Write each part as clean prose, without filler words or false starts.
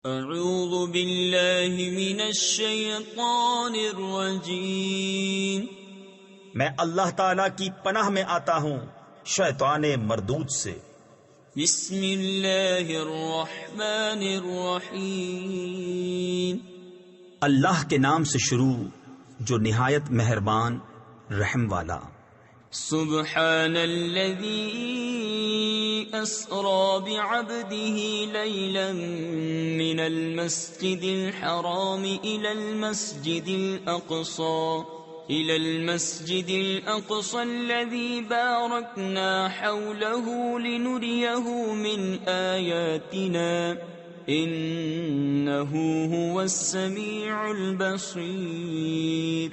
اعوذ باللہ من الشیطان الرجیم، میں اللہ تعالی کی پناہ میں آتا ہوں شیطان مردود سے۔ بسم اللہ الرحمن الرحیم، اللہ کے نام سے شروع جو نہایت مہربان رحم والا۔ سبحان الذي أسرى بعبده ليلا من المسجد الحرام إلى المسجد الأقصى الذي باركنا حوله لنريه من آياتنا إنه هو السميع البصير۔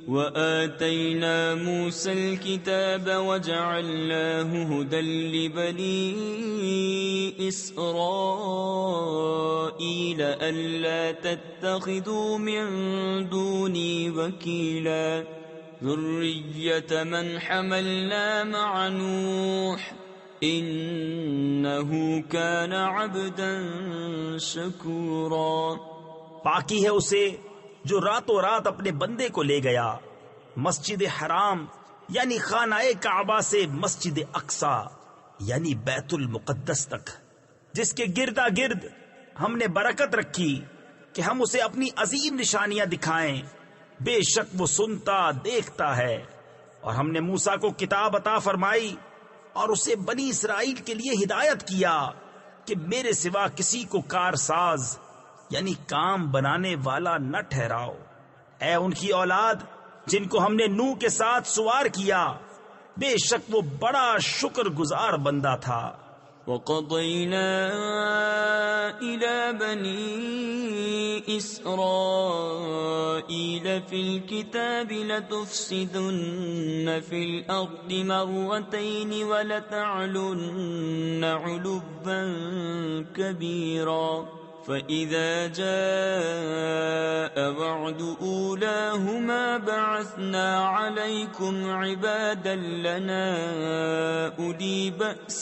وآتينا موسى الكتاب وجعلناه هدى لبني إسرائيل ألا تتخذوا من دوني وكيلا ذرية من حملنا مع نوح إنه كان عبدا شكورا۔ پاکی ہے اسے جو راتوں رات اپنے بندے کو لے گیا مسجد حرام یعنی خانہ کعبہ سے مسجد اقصی یعنی بیت المقدس تک، جس کے گردا گرد ہم نے برکت رکھی کہ ہم اسے اپنی عظیم نشانیاں دکھائیں۔ بے شک وہ سنتا دیکھتا ہے۔ اور ہم نے موسیٰ کو کتاب عطا فرمائی اور اسے بنی اسرائیل کے لیے ہدایت کیا کہ میرے سوا کسی کو کارساز یعنی کام بنانے والا نہ ٹھہراؤ۔ اے ان کی اولاد جن کو ہم نے نوح کے ساتھ سوار کیا، بے شک وہ بڑا شکر گزار بندہ تھا۔ وَقَضَيْنَا إِلَى بَنِي إِسْرَائِيلَ فِي الْكِتَابِ لَتُفْسِدُنَّ فِي الْأَرْضِ مَرَّتَيْنِ وَلَتَعْلُنَّ عُلُوًّا كَبِيرًا فَإِذَا جَاءَ وَعْدُ أُولَاهُمَا بَعَثْنَا عَلَيْكُمْ عِبَادًا لَنَا أُولِي بَأْسٍ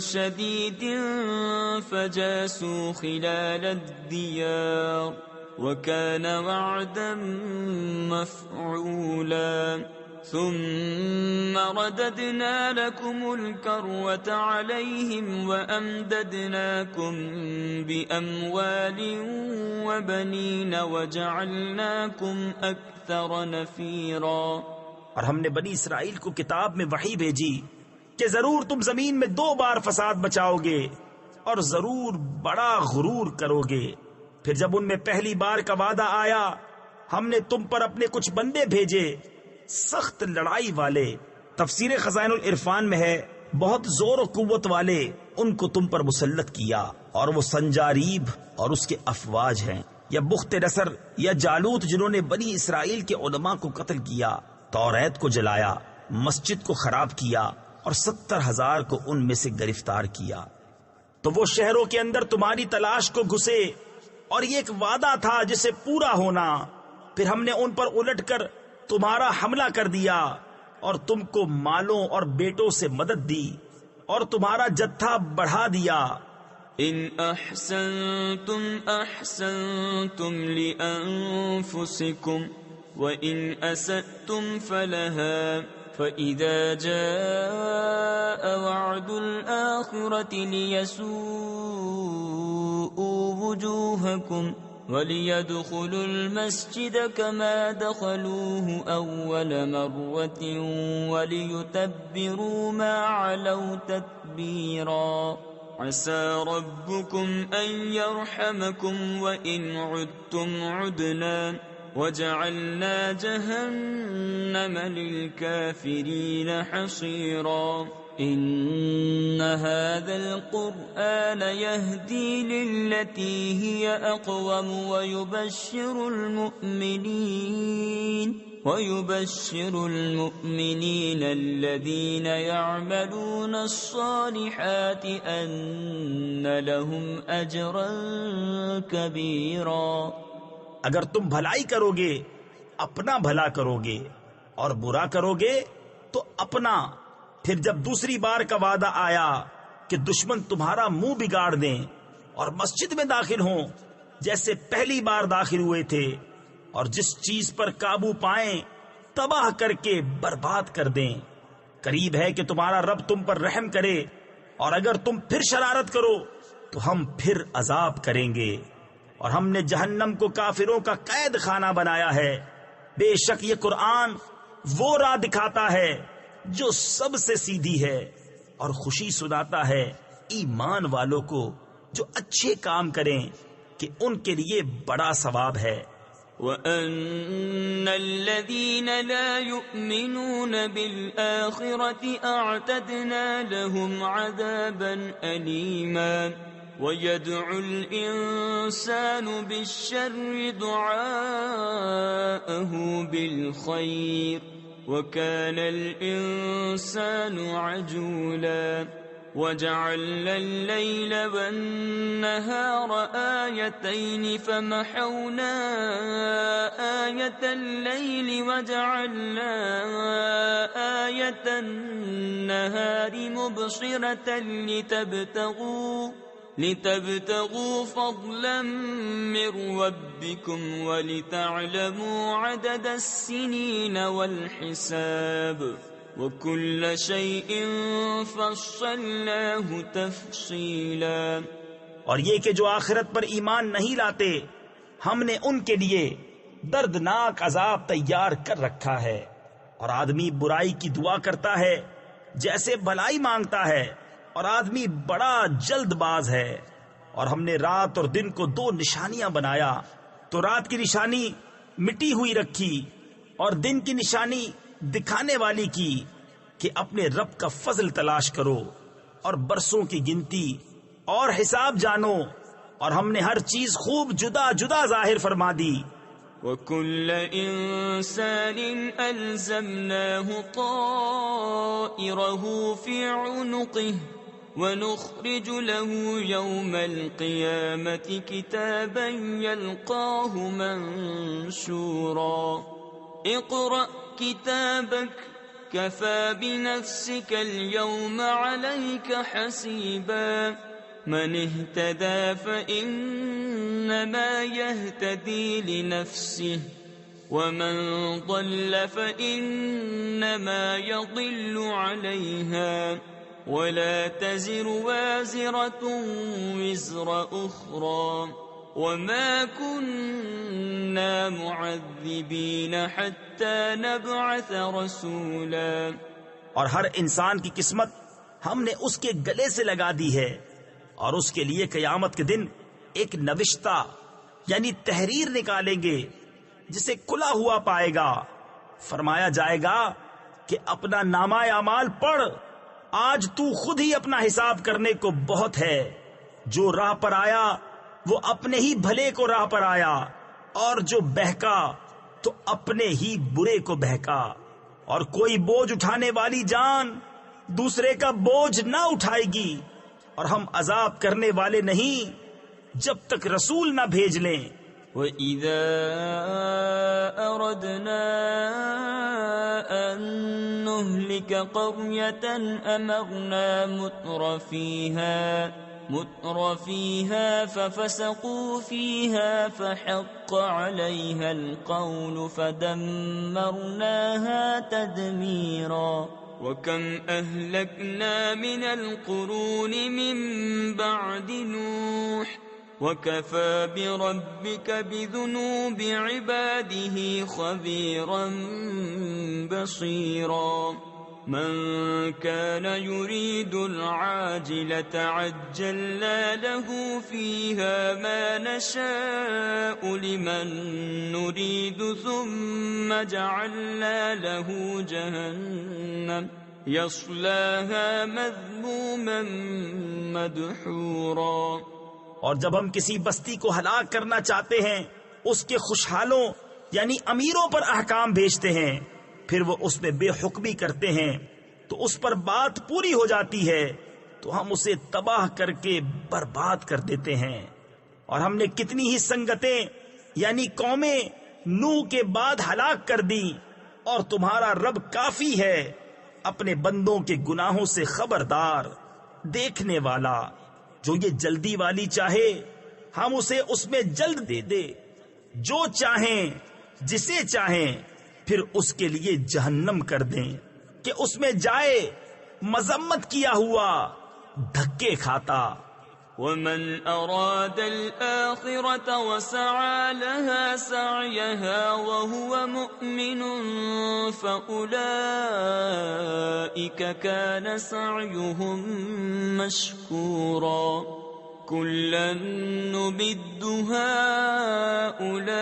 شَدِيدٍ فَجَاسُوا خِلَالَ الدِّيَارِ وَكَانَ وَعْدًا مَفْعُولًا۔ ثم رددنا لكم الكرة عليهم وأمددناكم بأموال وبنين وجعلناكم أكثر نفيرا۔ اور ہم نے بنی اسرائیل کو کتاب میں وحی بھیجی کہ ضرور تم زمین میں 2 بار فساد مچاؤ گے اور ضرور بڑا غرور کرو گے۔ پھر جب ان میں پہلی بار کا وعدہ آیا ہم نے تم پر اپنے کچھ بندے بھیجے سخت لڑائی والے۔ تفسیر خزائن العرفان میں ہے بہت زور و قوت والے ان کو تم پر مسلط کیا، اور وہ سنجاریب اور اس کے افواج ہیں، یا بخت نصر یا جالوت جنہوں نے بنی اسرائیل کے علماء کو قتل کیا، توریت کو جلایا، مسجد کو خراب کیا اور 70,000 کو ان میں سے گرفتار کیا۔ تو وہ شہروں کے اندر تمہاری تلاش کو گھسے اور یہ ایک وعدہ تھا جسے پورا ہونا، پھر ہم نے ان پر الٹ کر تمہارا حملہ کر دیا اور تم کو مالوں اور بیٹوں سے مدد دی اور تمہارا جتھا بڑھا دیا۔ ان احسنتم احسنتم لانفسکم وان اسأتم فلها فاذا جاء وعد الاخرة ليسوءوا وجوهكم وَلِيَدْخُلُوا الْمَسْجِدَ كَمَا دَخَلُوهُ أَوَّلَ مَرَّةٍ وَلِيُتَبِّرُوا مَا عَلَوْا تَتْبِيرًا عَسَى رَبُّكُمْ أَنْ يَرْحَمَكُمْ وَإِنْ عُدْتُمْ عُدْنَا وَجَعَلْنَا جَهَنَّمَ لِلْكَافِرِينَ حَصِيرًا۔ ان هذا القرآن يهدي للتي هي اقوم ويبشر المؤمنين الذين يعملون الصالحات ان لهم اجرا كبيرا۔ اگر تم بھلائی کرو گے اپنا بھلا کرو گے اور برا کرو گے تو اپنا۔ پھر جب دوسری بار کا وعدہ آیا کہ دشمن تمہارا منہ بگاڑ دیں اور مسجد میں داخل ہوں جیسے پہلی بار داخل ہوئے تھے، اور جس چیز پر قابو پائیں تباہ کر کے برباد کر دیں۔ قریب ہے کہ تمہارا رب تم پر رحم کرے، اور اگر تم پھر شرارت کرو تو ہم پھر عذاب کریں گے۔ اور ہم نے جہنم کو کافروں کا قید خانہ بنایا ہے۔ بے شک یہ قرآن وہ راہ دکھاتا ہے جو سب سے سیدھی ہے، اور خوشی سناتا ہے ایمان والوں کو جو اچھے کام کریں کہ ان کے لیے بڑا ثواب ہے۔ وَأَنَّ الَّذِينَ لَا يُؤْمِنُونَ بِالْآخِرَةِ أَعْتَدْنَا لَهُمْ عَذَابًا أَلِيمًا وَيَدْعُ الْإِنسَانُ بِالشَّرِّ دُعَاءَهُ بِالْخَيْرِ وَكَانَ الْإِنسَانُ عَجُولًا وَجَعَلْنَا اللَّيْلَ وَالنَّهَارَ آيَتَيْنِ فَمَحَوْنَا آيَةَ اللَّيْلِ وَجَعَلْنَا آيَةَ النَّهَارِ مُبْصِرَةً لتبتغوا فضلا من ربكم ولتعلموا عدد السنين والحساب وكل شيء فصلناه تفصيلا۔ اور یہ کہ جو آخرت پر ایمان نہیں لاتے، ہم نے ان کے لیے دردناک عذاب تیار کر رکھا ہے۔ اور آدمی برائی کی دعا کرتا ہے جیسے بھلائی مانگتا ہے، اور آدمی بڑا جلد باز ہے۔ اور ہم نے رات اور دن کو دو نشانیاں بنایا، تو رات کی نشانی مٹی ہوئی رکھی اور دن کی نشانی دکھانے والی کی کہ اپنے رب کا فضل تلاش کرو اور برسوں کی گنتی اور حساب جانو۔ اور ہم نے ہر چیز خوب جدا جدا ظاہر فرما دی۔ وَكُلَّ إِنسَانٍ أَلْزَمْنَاهُ طَائِرَهُ فِي عُنُقِهِ وَنُخْرِجُ لَهُ يَوْمَ الْقِيَامَةِ كِتَابًا يَلْقَاهُ مَنشُورًا اقْرَأْ كِتَابَكَ كَفَى بِنَفْسِكَ الْيَوْمَ عَلَيْكَ حَسِيبًا من اهتدى فإنما يهتدي لنفسه ومن ضل فإنما يضل عليها ولا تزر وازرة وزر أخرى وما كنا معذبين حتى نبعث رسولا۔ اور ہر انسان کی قسمت ہم نے اس کے گلے سے لگا دی ہے، اور اس کے لیے قیامت کے دن ایک نوشتہ یعنی تحریر نکالیں گے جسے کھلا ہوا پائے گا۔ فرمایا جائے گا کہ اپنا نامہ اعمال پڑھ، آج تو خود ہی اپنا حساب کرنے کو بہت ہے۔ جو راہ پر آیا وہ اپنے ہی بھلے کو راہ پر آیا، اور جو بہکا تو اپنے ہی برے کو بہکا۔ اور کوئی بوجھ اٹھانے والی جان دوسرے کا بوجھ نہ اٹھائے گی، اور ہم عذاب کرنے والے نہیں جب تک رسول نہ بھیج لیں۔ وَإِذَا أَرَدْنَا أَن نُّهْلِكَ قَرْيَةً أَمَرْنَا مُتْرَفِيهَا فَفَسَقُوا فِيهَا فَحَقَّ عَلَيْهَا الْقَوْلُ فَدَمَّرْنَاهَا تَدْمِيرًا۔ وَكَمْ أَهْلَكْنَا مِنَ الْقُرُونِ مِنْ بَعْدِ نُوحٍ وَكَفَى بِرَبِّكَ بِذُنُوبِ عِبَادِهِ خَبِيرًا بَصِيرًا۔ مَنْ كَانَ يُرِيدُ الْعَاجِلَةَ عَجَّلْنَا لَهُ فِيهَا مَا نَشَاءُ لِمَن نُّرِيدُ ثُمَّ جَعَلْنَا لَهُ جَهَنَّمَ يَصْلَاهَا مَذْمُومًا مَدْحُورًا۔ اور جب ہم کسی بستی کو ہلاک کرنا چاہتے ہیں، اس کے خوشحالوں یعنی امیروں پر احکام بھیجتے ہیں، پھر وہ اس میں بے حکمی کرتے ہیں تو اس پر بات پوری ہو جاتی ہے، تو ہم اسے تباہ کر کے برباد کر دیتے ہیں۔ اور ہم نے کتنی ہی سنگتیں یعنی قومیں نوح کے بعد ہلاک کر دی، اور تمہارا رب کافی ہے اپنے بندوں کے گناہوں سے خبردار۔ دیکھنے والا۔ جو یہ جلدی والی چاہے ہم اسے اس میں جلد دے دے، جو چاہیں جسے چاہیں پھر اس کے لیے جہنم کر دیں کہ اس میں جائے مذمت کیا ہوا دھکے کھاتا۔ ومن أراد الآخرة وسعى لها سعيها وهو مؤمن فأولئك كان سعيهم مشكورا كلا نمد هؤلاء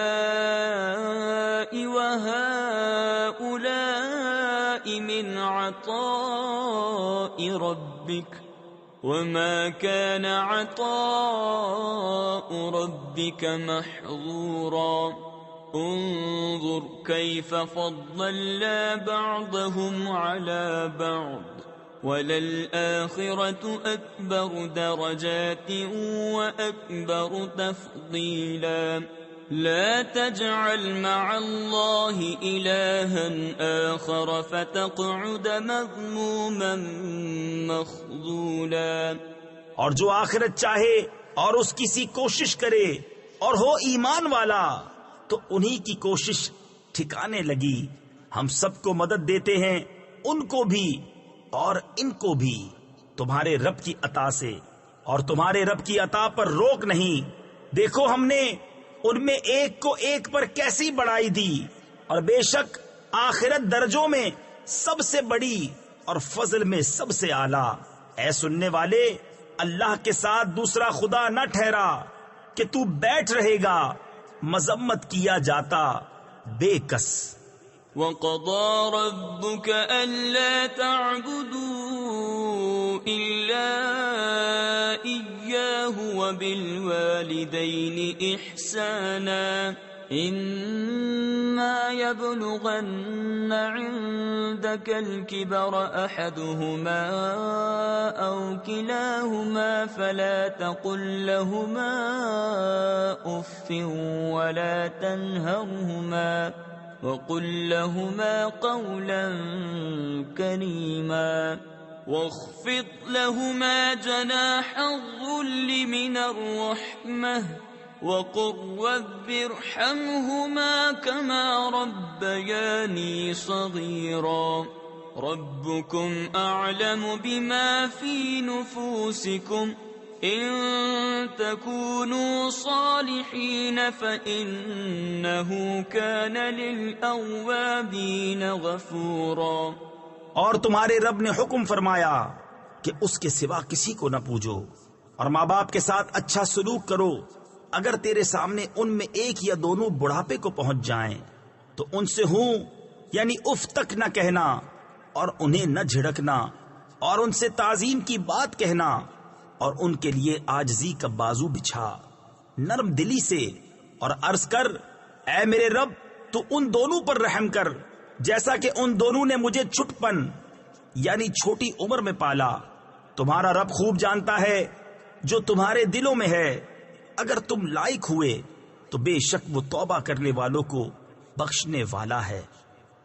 وهؤلاء من عطاء ربك وما كان عطاء ربك محظورا انظر كيف فضلنا بعضهم على بعض وللآخرة أكبر درجات وأكبر تفضيلا لا تجعل مع الله إلها آخر فتقعد مذموما مخذولا۔ اور جو آخرت چاہے اور اس کسی کوشش کرے اور ہو ایمان والا تو انہی کی کوشش ٹھکانے لگی۔ ہم سب کو مدد دیتے ہیں، ان کو بھی اور ان کو بھی تمہارے رب کی عطا سے، اور تمہارے رب کی عطا پر روک نہیں۔ دیکھو ہم نے ان میں ایک کو ایک پر کیسی بڑائی دی، اور بے شک آخرت درجوں میں سب سے بڑی اور فضل میں سب سے اعلیٰ۔ اے سننے والے، اللہ کے ساتھ دوسرا خدا نہ ٹھہرا کہ تو بیٹھ رہے گا مذمت کیا جاتا بے کس۔ وَقَضَى رَبُّكَ أَلَّا تَعْبُدُوا إِلَّا إِيَّاهُ وَبِالْوَالِدَيْنِ إِحْسَانًا إِمَّا يَبْلُغَنَّ عِندَكَ الْكِبَرَ أَحَدُهُمَا أَوْ كِلَاهُمَا فَلَا تَقُل لَّهُمَا أُفٍّ وَلَا تَنْهَرْهُمَا وَقُل لَّهُمَا قَوْلًا كَرِيمًا وَاخْفِضْ لَهُمَا جَنَاحَ الذُّلِّ مِنَ الرَّحْمَةِ وَقُل رَّبِّ ارْحَمْهُمَا كَمَا رَبَّيَانِي صَغِيرًا رَبُّكُمْ أَعْلَمُ بِمَا فِي نُفُوسِكُمْ إِن تَكُونُوا صَالِحِينَ فَإِنَّهُ كَانَ لِلْأَوَّابِينَ غَفُورًا۔ اور تمہارے رب نے حکم فرمایا کہ اس کے سوا کسی کو نہ پوجو، اور ماں باپ کے ساتھ اچھا سلوک کرو۔ اگر تیرے سامنے ان میں ایک یا دونوں بڑھاپے کو پہنچ جائیں تو ان سے ہوں یعنی اف تک نہ کہنا، اور انہیں نہ جھڑکنا، اور ان سے تعظیم کی بات کہنا، اور ان کے لیے عاجزی کا بازو بچھا نرم دلی سے، اور عرض کر اے میرے رب تو ان دونوں پر رحم کر جیسا کہ ان دونوں نے مجھے چھٹپن یعنی چھوٹی عمر میں پالا۔ تمہارا رب خوب جانتا ہے جو تمہارے دلوں میں ہے۔ اگر تم لائق ہوئے تو بے شک وہ توبہ کرنے والوں کو بخشنے والا ہے۔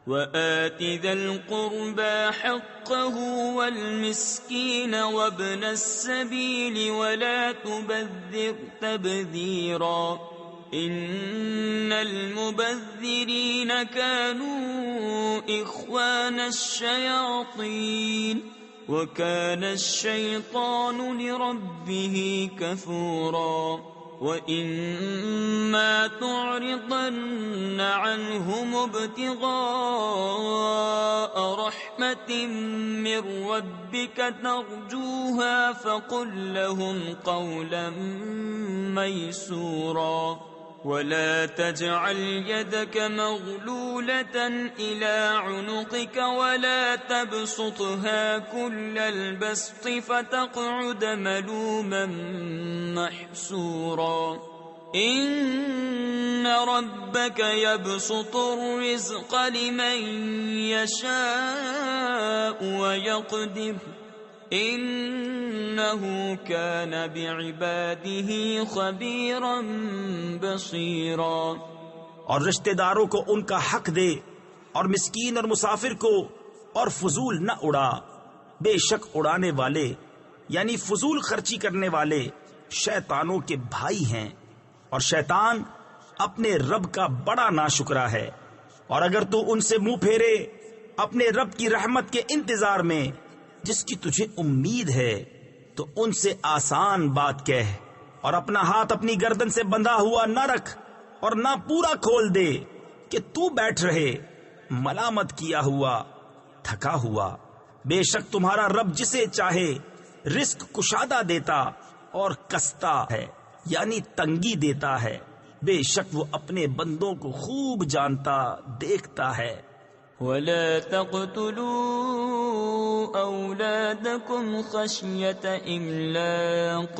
وَآتِ ذَا الْقُرْبَى حَقَّهُ وَالْمِسْكِينَ وَابْنَ السَّبِيلِ وَلَا تُبَذِّرْ تَبْذِيرًا إِنَّ الْمُبَذِّرِينَ كَانُوا إِخْوَانَ الشَّيَاطِينِ وَكَانَ الشَّيْطَانُ لِرَبِّهِ كَفُورًا وَإِمَّا تُعْرِضَنَّ عَنْهُمُ ابْتِغَاءَ رَحْمَةٍ مِّن رَّبِّكَ تَرْجُوهَا فَقُل لَّهُمْ قَوْلًا مَّيْسُورًا وَلَا تَجْعَلْ يَدَكَ مَغْلُولَةً إِلَىٰ عُنُقِكَ وَلَا تَبْسُطْهَا كُلَّ الْبَسْطِ فَتَقْعُدَ مَلُومًا مَّحْسُورًا إِنَّ رَبَّكَ يَبْسُطُ الرِّزْقَ لِمَن يَشَاءُ وَيَقْدِرُ إِنَّهُ كَانَ بِعِبَادِهِ خَبِيرًا بَصِيرًا۔ اور رشتہ داروں کو ان کا حق دے، اور مسکین اور مسافر کو، اور فضول نہ اڑا۔ بے شک اڑانے والے یعنی فضول خرچی کرنے والے شیطانوں کے بھائی ہیں، اور شیطان اپنے رب کا بڑا ناشکرا ہے۔ اور اگر تو ان سے منہ پھیرے اپنے رب کی رحمت کے انتظار میں جس کی تجھے امید ہے، تو ان سے آسان بات کہہ، اور اپنا ہاتھ اپنی گردن سے بندھا ہوا نہ رکھ اور نہ پورا کھول دے کہ تو بیٹھ رہے ملامت کیا ہوا، تھکا ہوا۔ بے شک تمہارا رب جسے چاہے رزق کشادہ دیتا اور کستا ہے، یعنی تنگی دیتا ہے۔ بے شک وہ اپنے بندوں کو خوب جانتا دیکھتا ہے۔ ولا تقتلوا أولادكم خشية إملاق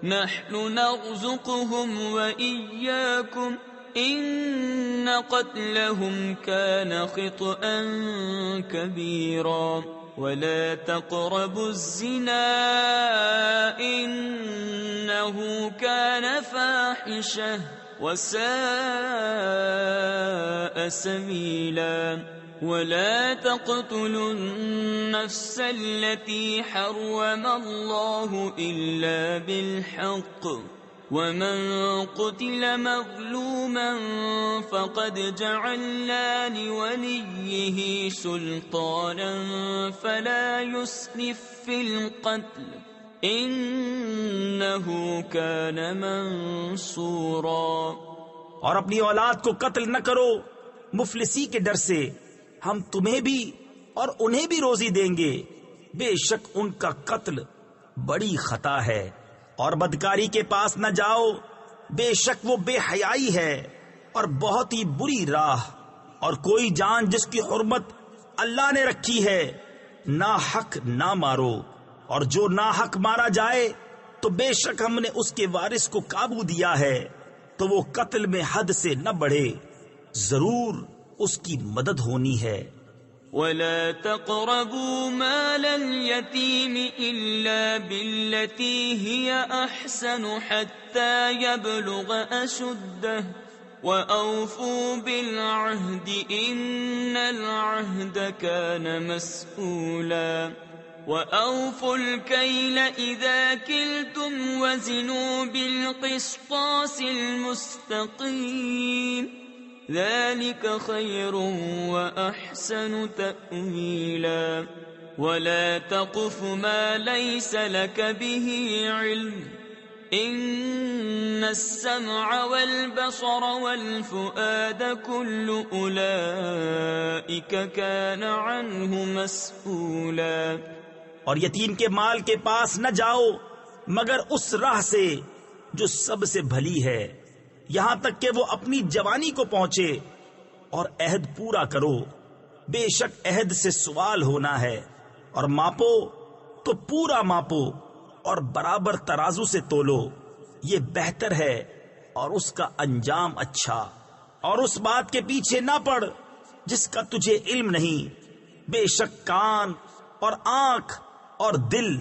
نحن نرزقهم وإياكم إن قتلهم كان خطأ كبيرا ولا تقربوا الزنا إنه كان فاحشة وساء سبيلا ولا تقتلوا النفس التي حرم الله إلا بالحق ومن قتل مظلوما فقد جعلنا لوليه سلطانا فلا يسرف في القتل انه كان منصورا۔ اور اپنی اولاد کو قتل نہ کرو مفلسی کے ڈر سے، ہم تمہیں بھی اور انہیں بھی روزی دیں گے، بے شک ان کا قتل بڑی خطا ہے۔ اور بدکاری کے پاس نہ جاؤ، بے شک وہ بے حیائی ہے اور بہت ہی بری راہ۔ اور کوئی جان جس کی حرمت اللہ نے رکھی ہے ناحق نہ مارو، اور جو ناحق مارا جائے تو بے شک ہم نے اس کے وارث کو قابو دیا ہے، تو وہ قتل میں حد سے نہ بڑھے، ضرور اس کی مدد ہونی ہے۔ ولا تقربوا مال اليتيم إلا بالتي هي أحسن حتى يبلغ أشده وأوفوا بالعهد إن العهد كان مسؤولا وأوفوا الكيل إذا كلتم وزنوا بالقسطاس المستقيم ذلك خير وأحسن تأويلا ولا تقف ما ليس لك به علم إن السمع والبصر والفؤاد كل أولئك كان عنه مسؤولا۔ اور یتیم کے مال کے پاس نہ جاؤ مگر اس راہ سے جو سب سے بھلی ہے، یہاں تک کہ وہ اپنی جوانی کو پہنچے، اور عہد پورا کرو، بے شک عہد سے سوال ہونا ہے۔ اور ماپو تو پورا ماپو اور برابر ترازو سے تولو، یہ بہتر ہے اور اس کا انجام اچھا۔ اور اس بات کے پیچھے نہ پڑ جس کا تجھے علم نہیں، بے شک کان اور آنکھ اور دل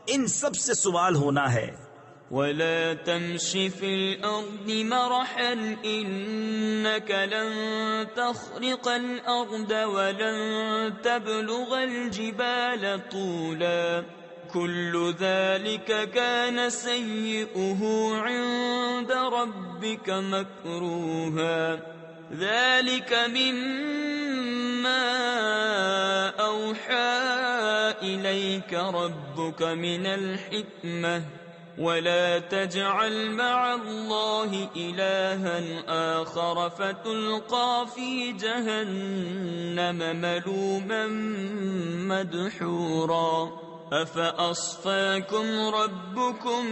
ان سب سے سوال ہونا ہے۔ ولا تمش في الأرض مرحا إنك لن تخرق الأرض ولن تبلغ الجبال طولا كل ذلك كان سيئه عند ربك مكروها ذلك مما أوحى إليك ربك من الحكمة ولا تجعل مع الله إلها آخر فتلقى في جهنم ملوما مدحورا أفأصفاكم ربكم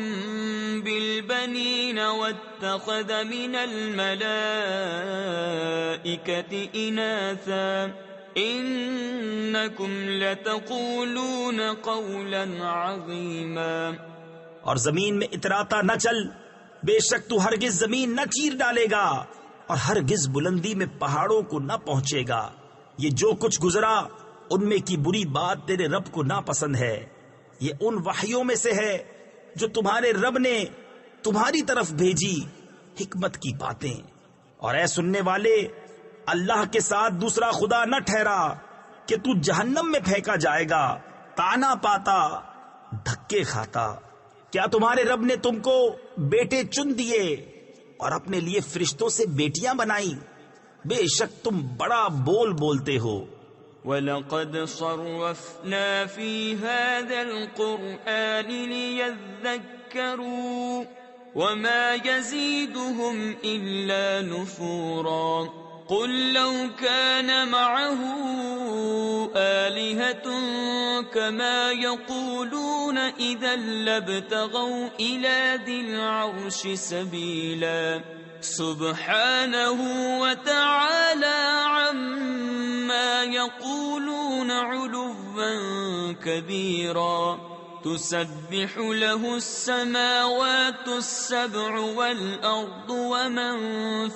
بالبنين واتخذ من الملائكة إناثا إنكم لتقولون قولا عظيما۔ اور زمین میں اتراتا نہ چل، بے شک تو ہرگز زمین نہ چیر ڈالے گا اور ہرگز بلندی میں پہاڑوں کو نہ پہنچے گا۔ یہ جو کچھ گزرا ان میں کی بری بات تیرے رب کو ناپسند ہے۔ یہ ان وحیوں میں سے ہے جو تمہارے رب نے تمہاری طرف بھیجی، حکمت کی باتیں۔ اور اے سننے والے، اللہ کے ساتھ دوسرا خدا نہ ٹھہرا کہ تو جہنم میں پھینکا جائے گا، تانا پاتا دھکے کھاتا۔ کیا تمہارے رب نے تم کو بیٹے چن دیے اور اپنے لیے فرشتوں سے بیٹیاں بنائی؟ بے شک تم بڑا بول بولتے ہو۔ وَلَقَدْ صَرَّفْنَا فِي هَذَا الْقُرْآنِ لِيَذَّكَّرُوا وَمَا يَزِيدُهُمْ إِلَّا نُفُورًا قُلْ لَوْ كَانَ مَعَهُ آلِهَةٌ كَمَا يَقُولُونَ إِذًا لَابْتَغَوْا إِلَى ذِي الْعَرْشِ سَبِيلًا سُبْحَانَهُ وَتَعَالَى عَمَّا يَقُولُونَ عُلُوًّا كَبِيرًا تُسَبِّحُ لَهُ السَّمَاوَاتُ السَّبْعُ وَالْأَرْضُ وَمَن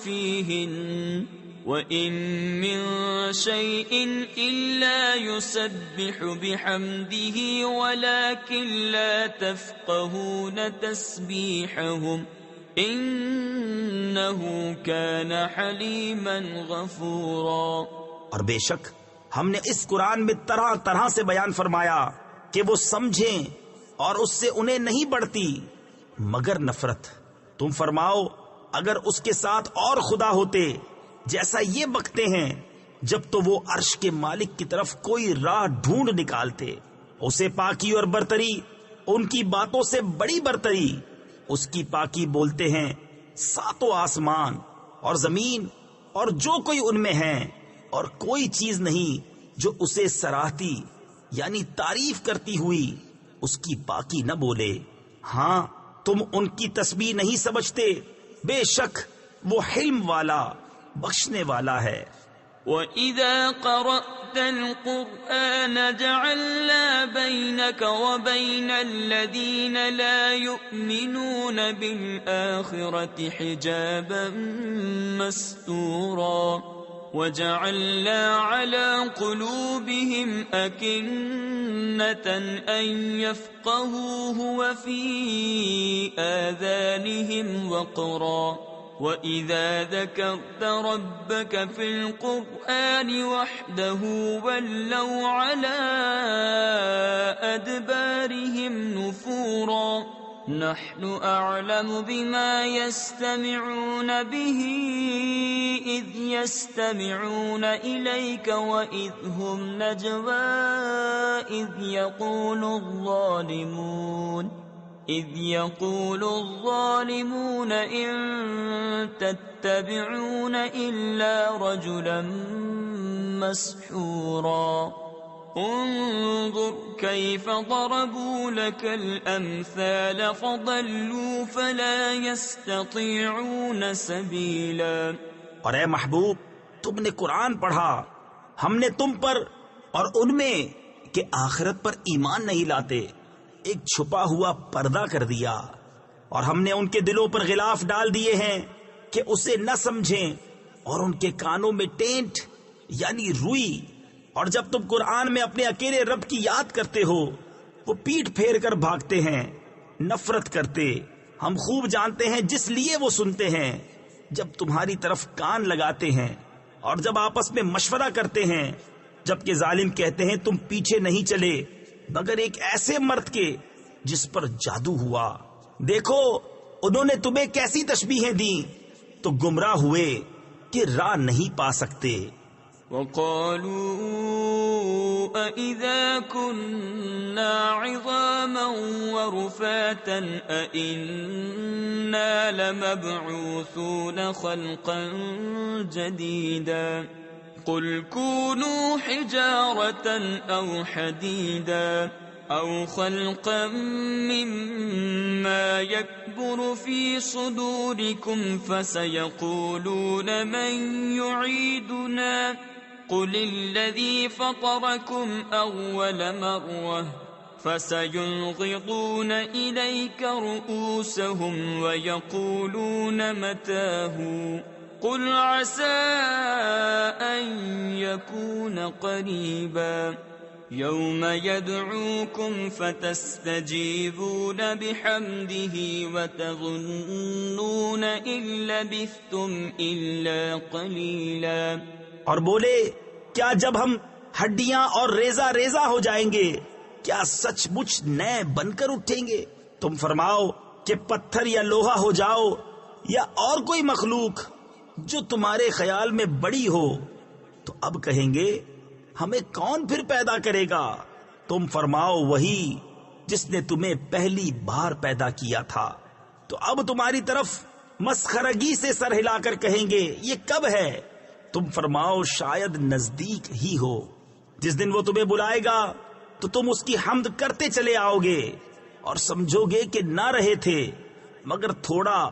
فِيهِنَّ وَإِن مِّن شَيْءٍ إِلَّا يُسَبِّحُ بِحَمْدِهِ وَلَكِن لَّا تَفْقَهُونَ تَسْبِيحَهُمْ إِنَّهُ كَانَ حَلِيمًا غَفُورًا۔ اور بے شک ہم نے اس قرآن میں طرح طرح سے بیان فرمایا کہ وہ سمجھیں، اور اس سے انہیں نہیں بڑھتی مگر نفرت۔ تم فرماؤ اگر اس کے ساتھ اور خدا ہوتے جیسا یہ بکتے ہیں، جب تو وہ عرش کے مالک کی طرف کوئی راہ ڈھونڈ نکالتے۔ اسے پاکی اور برتری، ان کی باتوں سے بڑی برتری، اس کی پاکی بولتے ہیں ساتوں آسمان اور زمین اور جو کوئی ان میں ہے، اور کوئی چیز نہیں جو اسے سراہتی یعنی تعریف کرتی ہوئی اس کی پاکی نہ بولے۔ ہاں تم ان کی تسبیح نہیں سمجھتے، بے شک وہ حلم والا بخشنے والا ہے۔ وَإِذَا قَرَأْتَ الْقُرْآنَ جَعَلْنَا بَيْنَكَ وَبَيْنَ الَّذِينَ لَا يُؤْمِنُونَ بِالْآخِرَةِ حِجَابًا مَسْتُورًا وَجَعَلْنَا عَلَى قُلُوبِهِمْ أَكِنَّةً أَن يَفْقَهُوهُ وَفِي آذَانِهِمْ وَقْرًا وَإِذَا ذَكَرْتَ رَبَّكَ فِي الْقُرْآنِ وَحْدَهُ وَلَّوْا عَلَى أَدْبَارِهِمْ نُفُورًا نَحْنُ أَعْلَمُ بِمَا يَسْتَمِعُونَ بِهِ إِذْ يَسْتَمِعُونَ إِلَيْكَ وَإِذْ هُمْ نَجْوَى إِذْ يَقُولُ الظَّالِمُونَ إِن تَتَّبِعُونَ إِلَّا رَجُلًا مَّسْحُورًا انظُرْ كَيْفَ ضَرَبُوا لَكَ الْأَمْثَالَ فَضَلُّوا فَلَا يَسْتَطِيعُونَ سَبِيلًا۔ اور اے محبوب تم نے قرآن پڑھا، ہم نے تم پر اور ان میں کہ آخرت پر ایمان نہیں لاتے ایک چھپا ہوا پردہ کر دیا، اور ہم نے ان کے دلوں پر غلاف ڈال دیے ہیں کہ اسے نہ سمجھیں، اور ان کے کانوں میں ٹینٹ یعنی روئی، اور جب تم قرآن میں اپنے اکیلے رب کی یاد کرتے ہو وہ پیٹھ پھیر کر بھاگتے ہیں، نفرت کرتے۔ ہم خوب جانتے ہیں جس لیے وہ سنتے ہیں، جب تمہاری طرف کان لگاتے ہیں اور جب آپس میں مشورہ کرتے ہیں، جبکہ ظالم کہتے ہیں تم پیچھے نہیں چلے مگر ایک ایسے مرد کے جس پر جادو ہوا۔ دیکھو انہوں نے تمہیں کیسی تشبیہیں دیں تو گمراہ ہوئے کہ راہ نہیں پا سکتے۔ وَقَالُوا أَإِذَا كُنَّا عِظَامًا وَرُفَاتًا أَإِنَّا لَمَبْعُوثُونَ خَلْقًا جَدِيدًا قُلْ كُونُوا حِجَارَةً أَوْ حَدِيدًا أَوْ خَلْقًا مِّمَّا يَكْبُرُ فِي صُدُورِكُمْ فَسَيَقُولُونَ مَن يُعِيدُنَا قُلِ الَّذِي فَطَرَكُمْ أَوَّلَ مَرَّةٍ فَسَيُنْغِضُونَ إِلَيْكَ رُءُوسَهُمْ وَيَقُولُونَ مَتَىٰ هُوَ قُلْ عَسَىٰ أَن يَكُونَ قَرِيبًا يَوْمَ يَدْعُوكُمْ فَتَسْتَجِيبُونَ بِحَمْدِهِ وَتَظُنُّونَ إِن لَّبِثْتُمْ إِلَّا قَلِيلًا۔ اور بولے کیا جب ہم ہڈیاں اور ریزہ ریزہ ہو جائیں گے کیا سچ مچ نئے بن کر اٹھیں گے؟ تم فرماؤ کہ پتھر یا لوہا ہو جاؤ یا اور کوئی مخلوق جو تمہارے خیال میں بڑی ہو، تو اب کہیں گے ہمیں کون پھر پیدا کرے گا؟ تم فرماؤ وہی جس نے تمہیں پہلی بار پیدا کیا تھا۔ تو اب تمہاری طرف مسخرگی سے سر ہلا کر کہیں گے یہ کب ہے؟ تم فرماؤ شاید نزدیک ہی ہو، جس دن وہ تمہیں بلائے گا تو تم اس کی حمد کرتے چلے آؤ گے اور سمجھو گے کہ نہ رہے تھے مگر تھوڑا۔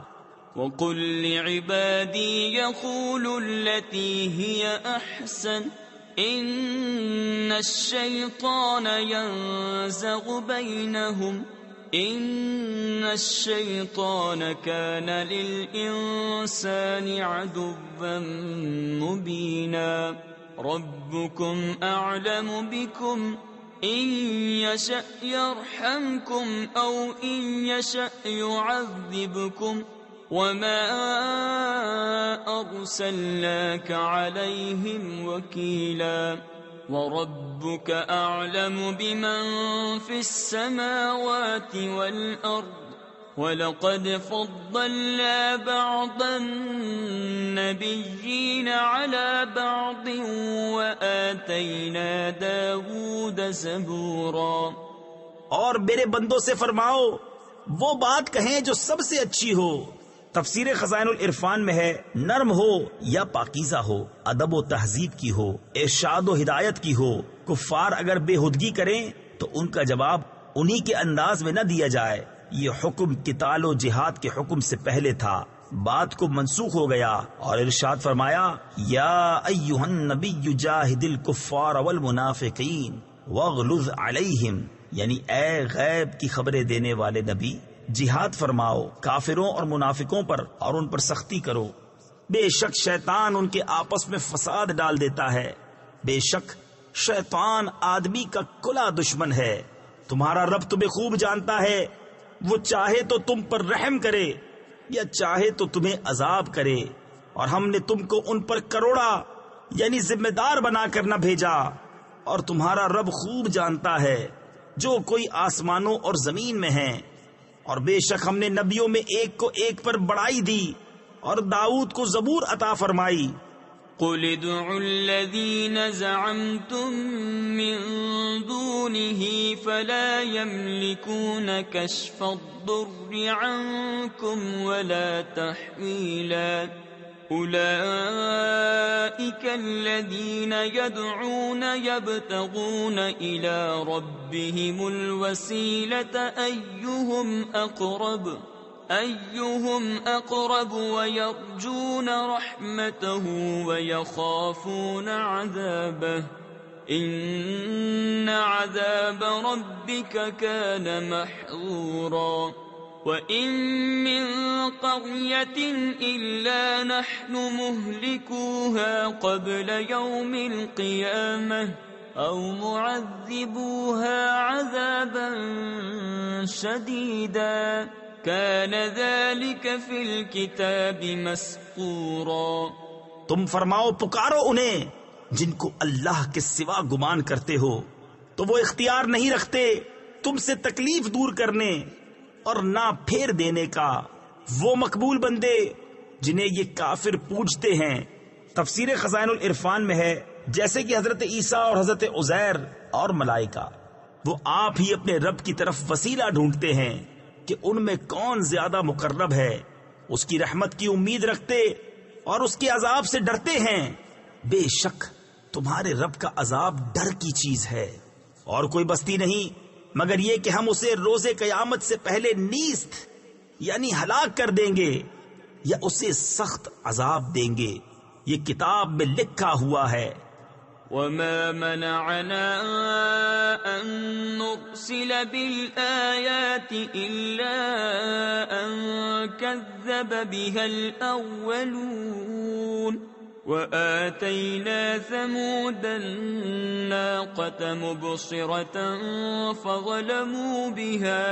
وَقُلْ لِعِبَادِي يَقُولُوا الَّتِي هِيَ أَحْسَنُ إِنَّ الشَّيْطَانَ يَنزَغُ بَيْنَهُمْ إِنَّ الشَّيْطَانَ كَانَ لِلْإِنسَانِ عَدُوًّا مُبِينًا رَبُّكُمْ أَعْلَمُ بِكُمْ إِن يَشَأْ يَرْحَمْكُمْ أَوْ إِن يَشَأْ يُعَذِّبْكُمْ وَمَا أَرْسَلْنَاكَ عَلَيْهِمْ وَكِيلًا وَرَبُّكَ أَعْلَمُ بِمَنْ فِي السَّمَاوَاتِ وَالْأَرْضِ وَلَقَدْ فَضَّلْنَا بَعْضَ النَّبِيِّينَ عَلَى بَعْضٍ وَآتَيْنَا دَاوُودَ زَبُورًا۔ اور میرے بندوں سے فرماؤ وہ بات کہیں جو سب سے اچھی ہو۔ تفسیر خزائن العرفان میں ہے نرم ہو یا پاکیزہ ہو، ادب و تہذیب کی ہو، ارشاد و ہدایت کی ہو۔ کفار اگر بے ہدگی کریں تو ان کا جواب انہی کے انداز میں نہ دیا جائے۔ یہ حکم قتال و جہاد کے حکم سے پہلے تھا، بات کو منسوخ ہو گیا اور ارشاد فرمایا یا ایھا النبی جاہد الکفار والمنافقین واغلظ علیہم، یعنی اے غیب کی خبریں دینے والے نبی جہاد فرماؤ کافروں اور منافقوں پر اور ان پر سختی کرو۔ بے شک شیطان ان کے آپس میں فساد ڈال دیتا ہے، بے شک شیطان آدمی کا کھلا دشمن ہے۔ تمہارا رب تمہیں خوب جانتا ہے، وہ چاہے تو تم پر رحم کرے یا چاہے تو تمہیں عذاب کرے، اور ہم نے تم کو ان پر کروڑا یعنی ذمہ دار بنا کر نہ بھیجا، اور تمہارا رب خوب جانتا ہے جو کوئی آسمانوں اور زمین میں ہیں۔ اور بے شک ہم نے نبیوں میں ایک کو ایک پر بڑائی دی اور داؤد کو زبور عطا فرمائی۔ قُلِ ادْعُوا الَّذِينَ زَعَمْتُم مِّن دُونِهِ فَلَا يَمْلِكُونَ كَشْفَ الضُّرِّ عَنكُمْ وَلَا تَحْوِيلًا أُولَئِكَ الَّذِينَ يَدْعُونَ يَبْتَغُونَ إِلَى رَبِّهِمُ الْوَسِيلَةَ أَيُّهُمْ أَقْرَبُ وَيَرْجُونَ رَحْمَتَهُ وَيَخَافُونَ عَذَابَهُ إِنَّ عَذَابَ رَبِّكَ كَانَ مَحْذُورًا وَإِن مِّن قَرْيَةٍ إِلَّا نَحْنُ مُهْلِكُوهَا قَبْلَ يَوْمِ الْقِيَامَةِ أَوْ مُعَذِّبُوهَا عَذَابًا شَدِيدًا كَانَ ذَلِكَ فِي الْكِتَابِ مَسْطُورًا۔ تم فرماؤ پکارو انہیں جن کو اللہ کے سوا گمان کرتے ہو، تو وہ اختیار نہیں رکھتے تم سے تکلیف دور کرنے اور نہ پھیر دینے کا، وہ مقبول بندے جنہیں یہ کافر پوجتے ہیں۔ تفسیر خزائن العرفان میں ہے جیسے کہ حضرت عیسیٰ اور حضرت عزیر اور ملائکہ وہ آپ ہی اپنے رب کی طرف وسیلہ ڈھونڈتے ہیں کہ ان میں کون زیادہ مقرب ہے، اس کی رحمت کی امید رکھتے اور اس کے عذاب سے ڈرتے ہیں۔ بے شک تمہارے رب کا عذاب ڈر کی چیز ہے، اور کوئی بستی نہیں مگر یہ کہ ہم اسے روز قیامت سے پہلے نیست یعنی ہلاک کر دیں گے یا اسے سخت عذاب دیں گے، یہ کتاب میں لکھا ہوا ہے۔ وَمَا مَنَعَنَا أَن نُرْسِلَ بِالْآيَاتِ إِلَّا أَن كَذَّبَ بِهَا الْأَوَّلُونَ وَآتَيْنَا ثَمُودَ النَّاقَةَ مُبْصِرَةً فَظَلَمُوا بِهَا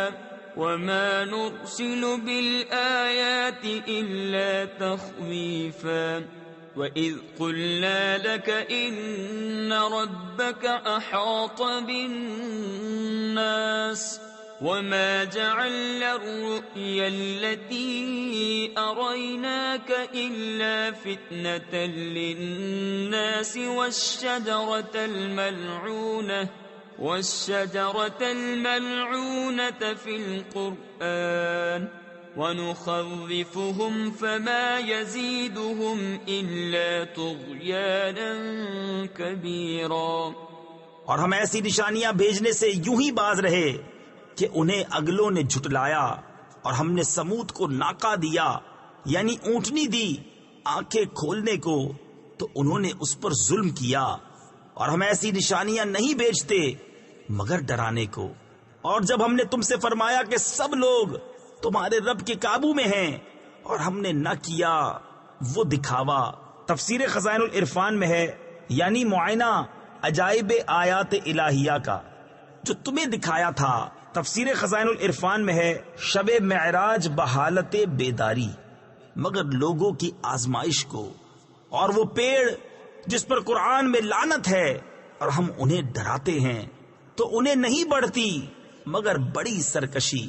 وَمَا نُرْسِلُ بِالْآيَاتِ إِلَّا تَخْوِيفًا وَإِذْ قُلْنَا لَكَ إِنَّ رَبَّكَ أَحَاطَ بِالنَّاسِ وَمَا جَعَلْنَا الرُّؤْيَا الَّتِي أَرَيْنَاكَ إِلَّا فِتْنَةً لِلنَّاسِ وَالشَّجَرَةَ الْمَلْعُونَةَ فِي الْقُرْآنِ وَنُخَوِّفُهُمْ فَمَا يَزِيدُهُمْ إِلَّا طُغْيَانًا كَبِيرًا۔ اور ہم ایسی نشانیاں بھیجنے سے یوں ہی باز رہے کہ انہیں اگلوں نے جھٹلایا، اور ہم نے سمود کو ناقہ دیا یعنی اونٹنی دی آنکھیں کھولنے کو، تو انہوں نے اس پر ظلم کیا۔ اور ہم ایسی نشانیاں نہیں بھیجتے مگر ڈرانے کو۔ اور جب ہم نے تم سے فرمایا کہ سب لوگ تمہارے رب کے قابو میں ہیں، اور ہم نے نہ کیا وہ دکھاوا۔ تفسیر خزائن العرفان میں ہے یعنی معائنہ عجائب آیات الہیہ کا جو تمہیں دکھایا تھا۔ تفسیر خزائن العرفان میں ہے شب معراج بحالت بیداری، مگر لوگوں کی آزمائش کو۔ اور وہ پیڑ جس پر قرآن میں لعنت ہے اور ہم انہیں ڈراتے ہیں تو انہیں نہیں بڑھتی مگر بڑی سرکشی۔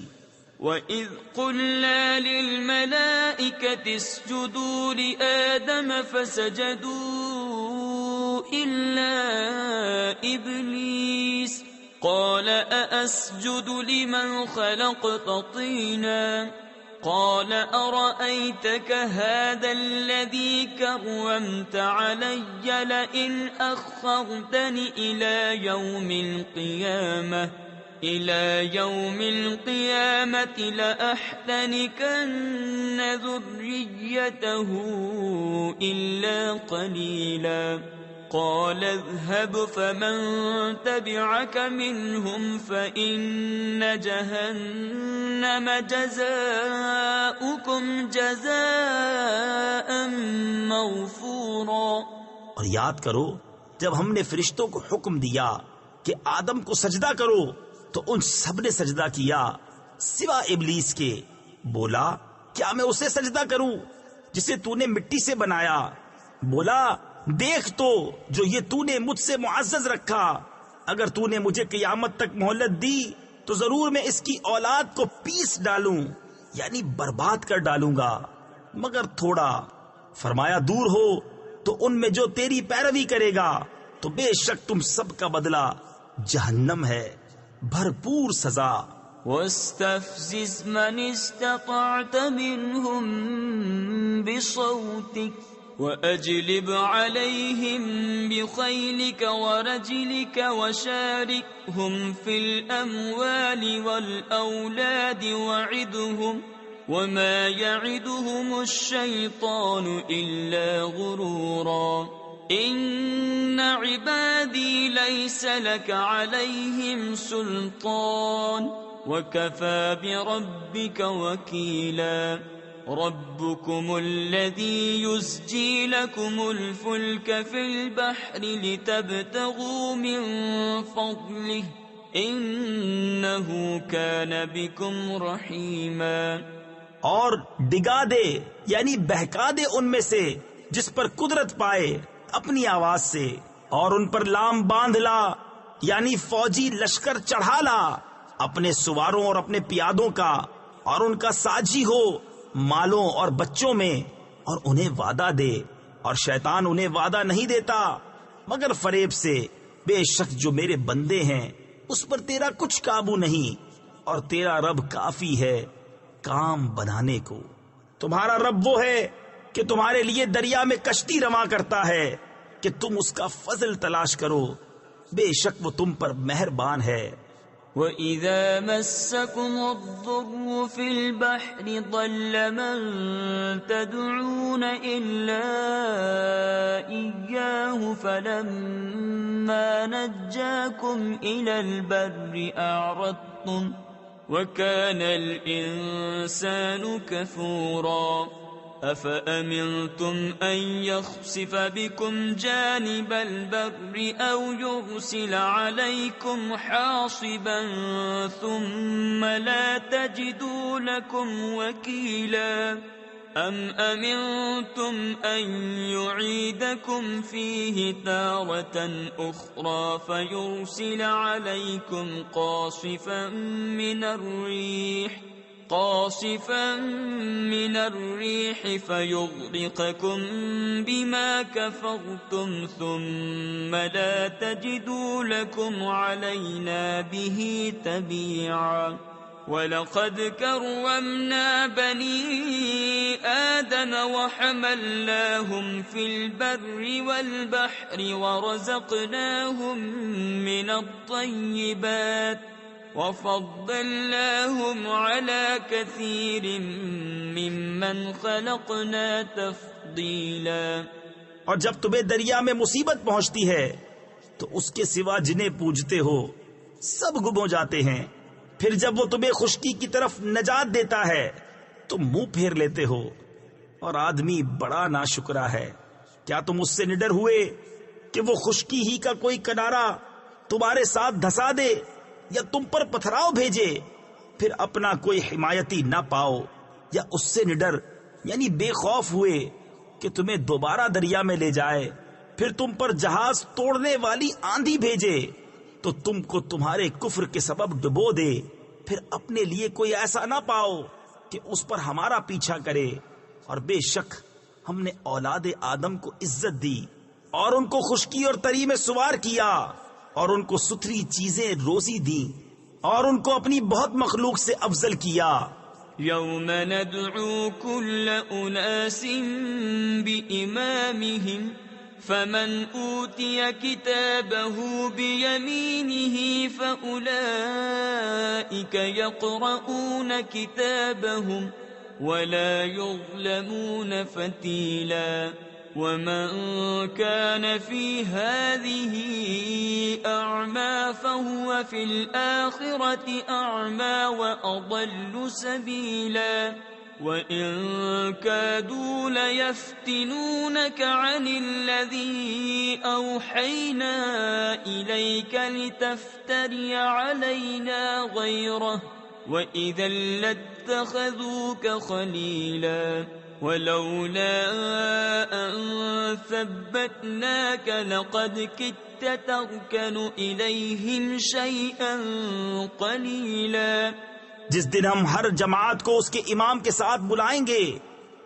وَإِذْ قُلْنَا لِلْمَلَائِكَةِ اسْجُدُوا لِآدَمَ فَسَجَدُوا إِلَّا إِبْلِيسَ قَالَ أَأَسْجُدُ لِمَنْ خَلَقْتَ طِينًا قَالَ أَرَأَيْتَكَ هَذَا الَّذِي كَرَّمْتَ عَلَيَّ لَئِنْ أَخَّرْتَنِ إِلَى يَوْمِ الْقِيَامَةِ لَأَحْتَنِكَنَّ ذُرِّيَّتَهُ إِلَّا قَلِيلًا قَالَ اذْهَبْ فَمَن تَبِعَكَ مِنْهُمْ فَإِنَّ جَهَنَّمَ جَزَاؤُكُمْ جَزَاءً مَّغْفُورًا۔ اور یاد کرو جب ہم نے فرشتوں کو حکم دیا کہ آدم کو سجدہ کرو تو ان سب نے سجدہ کیا سوا ابلیس کے۔ بولا کیا میں اسے سجدہ کروں جسے تو نے مٹی سے بنایا؟ بولا دیکھ تو جو یہ تو نے مجھ سے معزز رکھا، اگر تو نے مجھے قیامت تک مہلت دی تو ضرور میں اس کی اولاد کو پیس ڈالوں یعنی برباد کر ڈالوں گا مگر تھوڑا۔ فرمایا دور ہو تو ان میں جو تیری پیروی کرے گا تو بے شک تم سب کا بدلہ جہنم ہے، بھرپور سزا۔ وَاسْتَفْزِزْ مَنِ اسْتَطَعْتَ مِنْهُمْ بِصَوْتِكَ وَأَجْلِبْ عَلَيْهِمْ بِخَيْلِكَ وَرَجِلِكَ وَشَارِكْهُمْ فِي الْأَمْوَالِ وَالْأَوْلَادِ وَعِدْهُمْ وَمَا يَعِدُهُمُ الشَّيْطَانُ إِلَّا غُرُورًا۔ إِنَّ عِبَادِي لَيْسَ لَكَ عَلَيْهِمْ سُلْطَانٌ وَكَفَى بِرَبِّكَ وَكِيلًا۔ رَبُّكُمُ الَّذِي يُزْجِي لَكُمُ الْفُلْكَ فِي الْبَحْرِ لِتَبْتَغُوا مِنْ فَضْلِهِ إِنَّهُ كَانَ بِكُمْ رَحِيمًا۔ اور ڈگا دے یعنی بہکا دے ان میں سے جس پر قدرت پائے اپنی آواز سے، اور ان پر لام باندھ لا یعنی فوجی لشکر چڑھا لا اپنے سواروں اور اپنے پیادوں کا، اور ان کا ساجی ہو مالوں اور بچوں میں، اور انہیں وعدہ دے، اور شیطان انہیں وعدہ نہیں دیتا مگر فریب سے۔ بے شک جو میرے بندے ہیں اس پر تیرا کچھ قابو نہیں، اور تیرا رب کافی ہے کام بنانے کو۔ تمہارا رب وہ ہے کہ تمہارے لیے دریا میں کشتی رواں کرتا ہے کہ تم اس کا فضل تلاش کرو، بے شک وہ تم پر مہربان ہے۔ وَإِذَا مَسَّكُمُ الضُّرُّ فِي الْبَحْرِ ضَلَّ مَن تَدْعُونَ إِلَّا إِيَّاهُ فَلَمَّا نَجَّاكُمْ إِلَى الْبَرِّ أَعْرَضْتُمْ وَكَانَ الْإِنسَانُ كَفُورًا۔ أَفَأَمِنْتُمْ أَنْ يَخْسِفَ بِكُمْ جَانِبَ الْبَرِّ أَوْ يُرْسِلَ عَلَيْكُمْ حَاصِبًا ثُمَّ لَا تَجِدُوا لَكُمْ وَكِيلًا۔ أَمْ أَمِنْتُمْ أَنْ يُعِيدَكُمْ فِيهِ تَارَةً أُخْرَى فَيُرْسِلَ عَلَيْكُمْ قاصفا من الريح فيغرقكم بما كفرتم ثم لا تجدوا لكم علينا به تبيعا وَلَقَدْ كَرَّمْنَا بَنِي آدَمَ وَحَمَلْنَاهُمْ فِي الْبَرِّ وَالْبَحْرِ وَرَزَقْنَاهُمْ مِنَ الطَّيِّبَاتِ وَفَضَّلْنَاهُمْ عَلَى كَثِيرٍ مِّمَّنْ خَلَقْنَا تَفْضِيلًا۔ اور جب تمہیں دریا میں مصیبت پہنچتی ہے تو اس کے سوا جنہیں پوجتے ہو سب گم ہو جاتے ہیں، پھر جب وہ تمہیں خشکی کی طرف نجات دیتا ہے تو منہ پھیر لیتے ہو، اور آدمی بڑا ناشکرا ہے۔ کیا تم اس سے نڈر ہوئے کہ وہ خشکی ہی کا کوئی کنارہ تمہارے ساتھ دھسا دے یا تم پر پتھراؤ بھیجے، پھر اپنا کوئی حمایتی نہ پاؤ؟ یا اس سے نڈر یعنی بے خوف ہوئے کہ تمہیں دوبارہ دریا میں لے جائے، پھر تم پر جہاز توڑنے والی آندھی بھیجے تو تم کو تمہارے کفر کے سبب ڈبو دے، پھر اپنے لیے کوئی ایسا نہ پاؤ کہ اس پر ہمارا پیچھا کرے؟ اور بے شک ہم نے اولاد آدم کو عزت دی اور ان کو خشکی اور تری میں سوار کیا اور ان کو ستھری چیزیں روزی دی اور ان کو اپنی بہت مخلوق سے افضل کیا۔ یوم ندعو کل اناس بإمامہم فمن اوتی کتابه بیمینہ فأولئک یقرؤون کتابهم ولا يظلمون فتیلا ومن كان في هذه أعمى فهو في الآخرة أعمى وأضل سبيلا وإن كادوا ليفتنونك عن الذي أوحينا إليك لتفتري علينا غيره وإذا لاتخذوك خليلا ولولا أن ثبتناك لقد كدت تركن إليهم شيئا قليلا۔ جس دن ہم ہر جماعت کو اس کے امام کے ساتھ بلائیں گے۔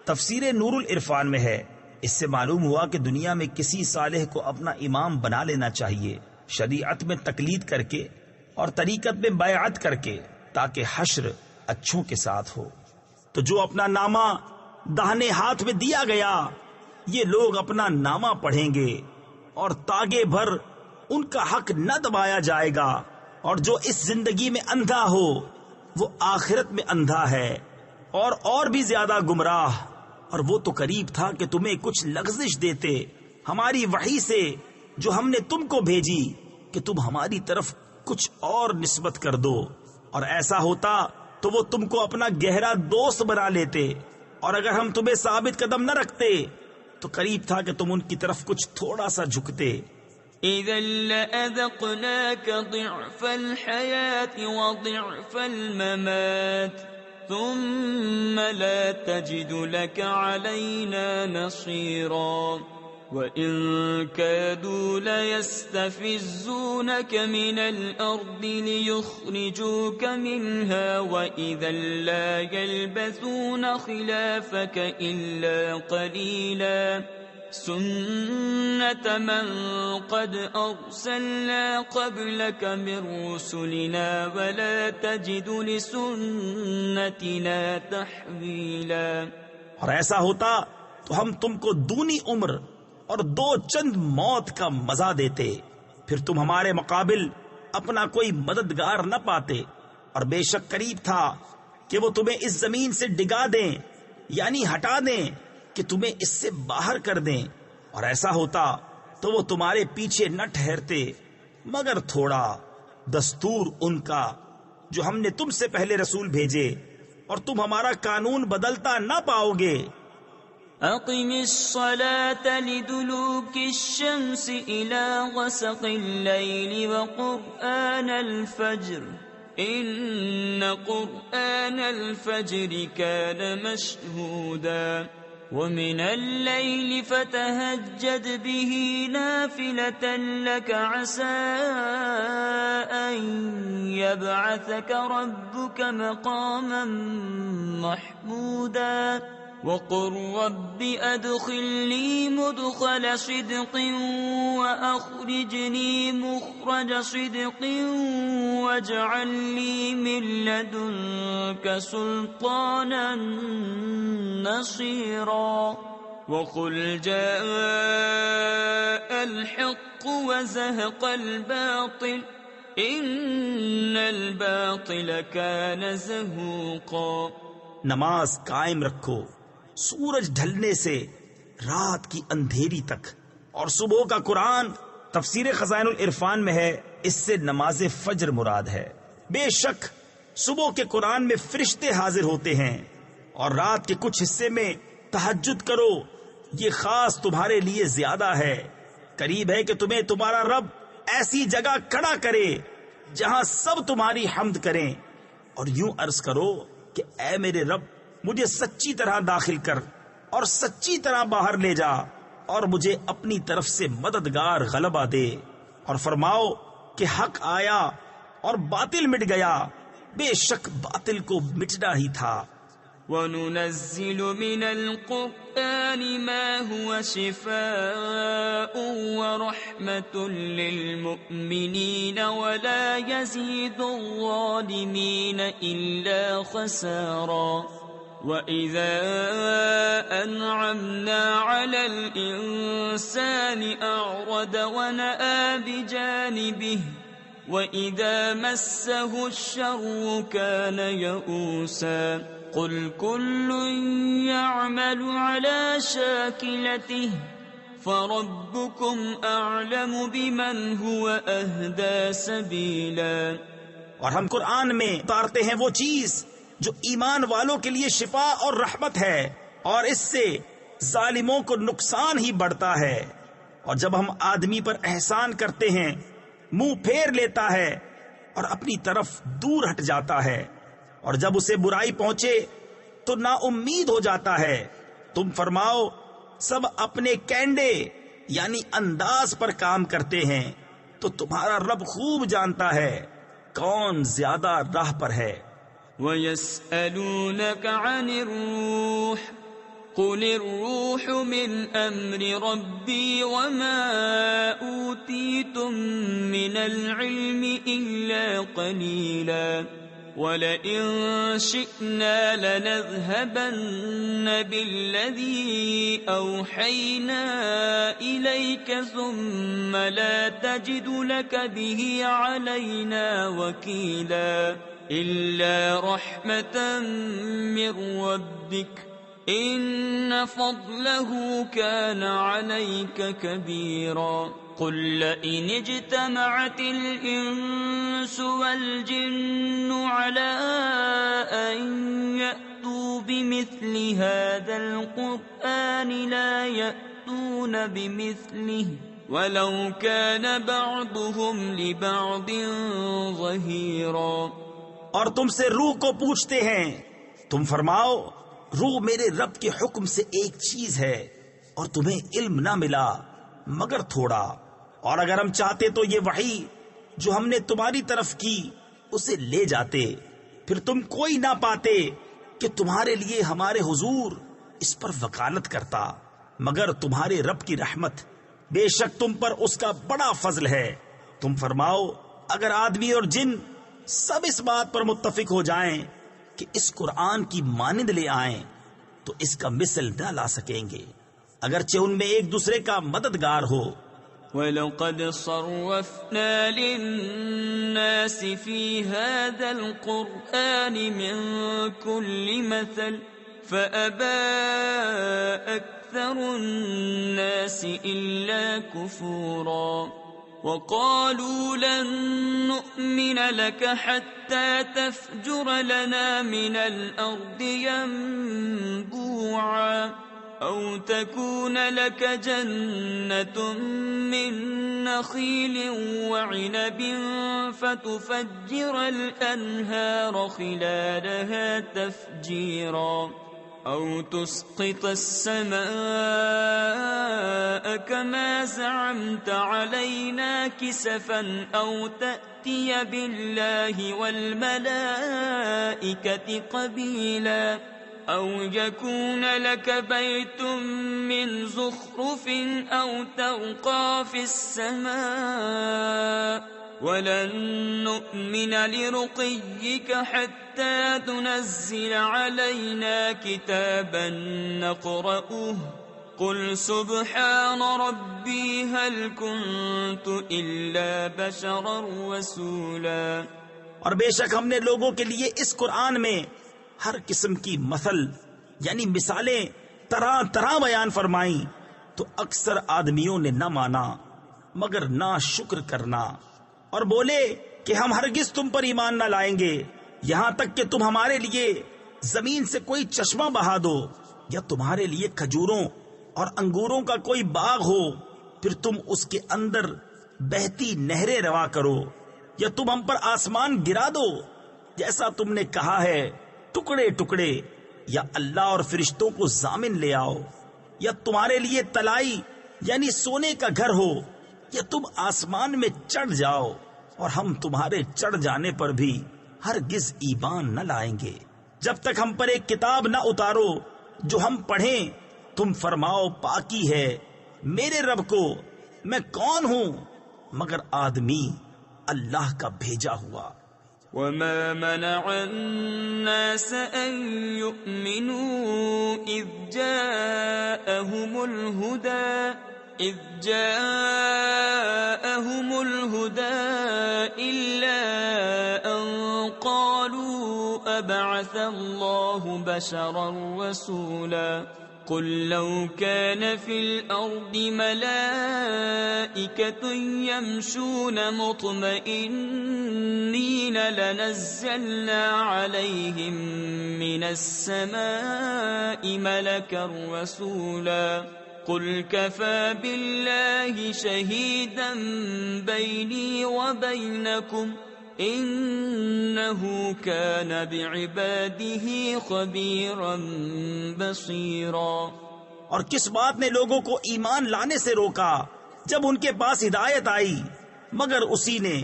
تفسیر نور العرفان میں ہے، اس سے معلوم ہوا کہ دنیا میں کسی صالح کو اپنا امام بنا لینا چاہیے، شریعت میں تقلید کر کے اور طریقت میں بیعت کر کے، تاکہ حشر اچھوں کے ساتھ ہو۔ تو جو اپنا نامہ داہنے ہاتھ میں دیا گیا، یہ لوگ اپنا نامہ پڑھیں گے اور تاگے بھر ان کا حق نہ دبایا جائے گا، اور جو اس زندگی میں اندھا ہو وہ آخرت میں اندھا ہے اور بھی زیادہ گمراہ۔ اور وہ تو قریب تھا کہ تمہیں کچھ لغزش دیتے ہماری وحی سے جو ہم نے تم کو بھیجی، کہ تم ہماری طرف کچھ اور نسبت کر دو، اور ایسا ہوتا تو وہ تم کو اپنا گہرا دوست بنا لیتے، اور اگر ہم تمہیں ثابت قدم نہ رکھتے تو قریب تھا کہ تم ان کی طرف کچھ تھوڑا سا جھکتے۔ إِذًا لَأَذَقْنَاكَ ضِعْفَ الْحَيَاةِ وَضِعْفَ الْمَمَاتِ ثُمَّ لَا تَجِدُ لَكَ عَلَيْنَا نَصِيرًا وَإِن كَادُوا لَيَسْتَفِزُّونَكَ مِنَ الْأَرْضِ لِيُخْرِجُوكَ مِنْهَا وَإِذًا لَا يَلْبَثُونَ خِلَافَكَ إِلَّا قَلِيلًا سُنَّةَ مَنْ قَدْ أَرْسَلْنَا قَبْلَكَ مِنْ رُسُلِنَا وَلَا تَجِدُ لِسُنَّتِنَا تَحْوِيلًا۔ اور ایسا ہوتا تو ہم تم کو دونی عمر اور 2 چند موت کا مزہ دیتے، پھر تم ہمارے مقابل اپنا کوئی مددگار نہ پاتے۔ اور بے شک قریب تھا کہ وہ تمہیں اس زمین سے ڈگا دیں، یعنی ہٹا دیں کہ تمہیں اس سے باہر کر دیں، اور ایسا ہوتا تو وہ تمہارے پیچھے نہ ٹھہرتے مگر تھوڑا، دستور ان کا جو ہم نے تم سے پہلے رسول بھیجے، اور تم ہمارا قانون بدلتا نہ پاؤ گے۔ أقم الصلاة لدلوك الشمس إلى غسق الليل وقرآن الفجر إن قرآن الفجر كان مشهودا ومن الليل فتهجد به نافلة لك عسى أن يبعثك ربك مقاما محمودا وقل رب أدخلني مدخل صدق وأخرجني مخرج صدق واجعل لي من لدنك سلطانا نصيرا وقل جاء الحق وزهق الباطل إن الباطل كان زهوقا. نماز قائم رکھو سورج ڈھلنے سے رات کی اندھیری تک. اور صبح کا قرآن تفسیر خزائن العرفان میں ہے، اس سے نماز فجر مراد ہے. بے شک صبح کے قرآن میں فرشتے حاضر ہوتے ہیں، اور رات کے کچھ حصے میں تہجد کرو، یہ خاص تمہارے لیے زیادہ ہے. قریب ہے کہ تمہیں تمہارا رب ایسی جگہ کھڑا کرے جہاں سب تمہاری حمد کریں، اور یوں عرض کرو کہ اے میرے رب مجھے سچی طرح داخل کر اور سچی طرح باہر لے جا، اور مجھے اپنی طرف سے مددگار غلبہ دے. اور فرماؤ کہ حق آیا اور باطل مٹ گیا، بے شک باطل کو مٹنا ہی تھا. وَنُنَزِّلُ مِنَ الْقُرْآنِ مَا هُوَ شِفَاءٌ وَرَحْمَةٌ لِّلْمُؤْمِنِينَ وَلَا يَزِيدُ الظَّالِمِينَ إِلَّا خَسَارًا. وَإِذَا أَنْعَمْنَا عَلَى الْإِنسَانِ أَعْرَضَ وَنَأَىٰ بِجَانِبِهِ وَإِذَا مَسَّهُ الشَّرُّ كَانَ يَئُوسًا. قُلْ كُلٌّ يَعْمَلُ عَلَى شَاكِلَتِهِ فَرَبُّكُمْ أَعْلَمُ بِمَنْ هُوَ أَهْدَىٰ سَبِيلًا. اور ہم قرآن میں اتارتے ہیں وہ چیز جو ایمان والوں کے لیے شفا اور رحمت ہے، اور اس سے ظالموں کو نقصان ہی بڑھتا ہے. اور جب ہم آدمی پر احسان کرتے ہیں منہ پھیر لیتا ہے اور اپنی طرف دور ہٹ جاتا ہے، اور جب اسے برائی پہنچے تو نا امید ہو جاتا ہے. تم فرماؤ سب اپنے کینڈے یعنی انداز پر کام کرتے ہیں، تو تمہارا رب خوب جانتا ہے کون زیادہ راہ پر ہے. وَيَسْأَلُونَكَ عَنِ الرُّوحِ قُلِ الرُّوحُ مِنْ أَمْرِ رَبِّي وَمَا أُوتِيتُم مِّنَ الْعِلْمِ إِلَّا قَلِيلًا وَلَئِن شِئْنَا لَنَذْهَبَنَّ بِالَّذِي أَوْحَيْنَا إِلَيْكَ ثُمَّ لَا تَجِدُ لَكَ بِهِ عَلَيْنَا وَكِيلًا إِلَّا رَحْمَةً مِّن رَّبِّكَ إِنَّ فَضْلَهُ كَانَ عَلَيْكَ كَبِيرًا. قُل لَّئِنِ اجْتَمَعَتِ الْإِنسُ وَالْجِنُّ عَلَىٰ أَن يَأْتُوا بِمِثْلِ هَٰذَا الْقُرْآنِ لَا يَأْتُونَ بِمِثْلِهِ وَلَوْ كَانَ بَعْضُهُمْ لِبَعْضٍ ظَهِيرًا. اور تم سے روح کو پوچھتے ہیں، تم فرماؤ روح میرے رب کے حکم سے ایک چیز ہے، اور تمہیں علم نہ ملا مگر تھوڑا. اور اگر ہم چاہتے تو یہ وحی جو ہم نے تمہاری طرف کی اسے لے جاتے، پھر تم کوئی نہ پاتے کہ تمہارے لیے ہمارے حضور اس پر وکالت کرتا مگر تمہارے رب کی رحمت، بے شک تم پر اس کا بڑا فضل ہے. تم فرماؤ اگر آدمی اور جن سب اس بات پر متفق ہو جائیں کہ اس قرآن کی مانند لے آئیں تو اس کا مثل نہ لا سکیں گے، اگرچہ ان میں ایک دوسرے کا مددگار ہو. وَلَقَدْ صَرَّفْنَا لِلنَّاسِ فِي هَذَا الْقُرْآنِ مِنْ كُلِّ مَثَلٍ فَأَبَى أَكْثَرُ النَّاسِ إِلَّا كُفُورًا. وَقَالُوا لَن نُّؤْمِنَ لَكَ حَتَّى تَفْجُرَ لَنَا مِنَ الْأَرْضِ يَنبُوعًا أو تكون لك جنة من نخيل وعنب فتفجر الأنهار خلالها تفجيرا أو تسقط السماء كما زعمت علينا كسفا أو تأتي بالله والملائكة قبيلا أو يكون لك بيت من زخرف أو ترقى في السماء ولن نؤمن لرقيك حتى تنزل علينا كتابا نقرأه قل سبحان ربي هل كنت إلا بشرا رسولا۔ اور بے شک ہم نے لوگوں کے لیے اس قرآن میں ہر قسم کی مثل یعنی مثالیں طرح طرح بیان فرمائیں، تو اکثر آدمیوں نے نہ مانا مگر نہ شکر کرنا، اور بولے کہ ہم ہرگز تم پر ایمان نہ لائیں گے یہاں تک کہ تم ہمارے لیے زمین سے کوئی چشمہ بہا دو، یا تمہارے لیے کھجوروں اور انگوروں کا کوئی باغ ہو، پھر تم اس کے اندر بہتی نہریں روا کرو، یا تم ہم پر آسمان گرا دو جیسا تم نے کہا ہے ٹکڑے ٹکڑے، یا اللہ اور فرشتوں کو ضامن لے آؤ، یا تمہارے لیے تلائی یعنی سونے کا گھر ہو، یا تم آسمان میں چڑھ جاؤ اور ہم تمہارے چڑھ جانے پر بھی ہرگز ایمان نہ لائیں گے جب تک ہم پر ایک کتاب نہ اتارو جو ہم پڑھیں۔ تم فرماؤ پاکی ہے میرے رب کو، میں کون ہوں مگر آدمی اللہ کا بھیجا ہوا۔ وما منع الناس أن يؤمنوا إذ جاءهم الهدى إلا أن قالوا أبعث الله بشرا رسولا قل لو كان في الأرض ملائكة يمشون مطمئنين لنزلنا عليهم من السماء ملكا رسولا قل كفى بالله شهيدا بيني وبينكم إنه كان بعباده خبيرا بصيرا۔ اور کس بات نے لوگوں کو ایمان لانے سے روکا جب ان کے پاس ہدایت آئی مگر اسی نے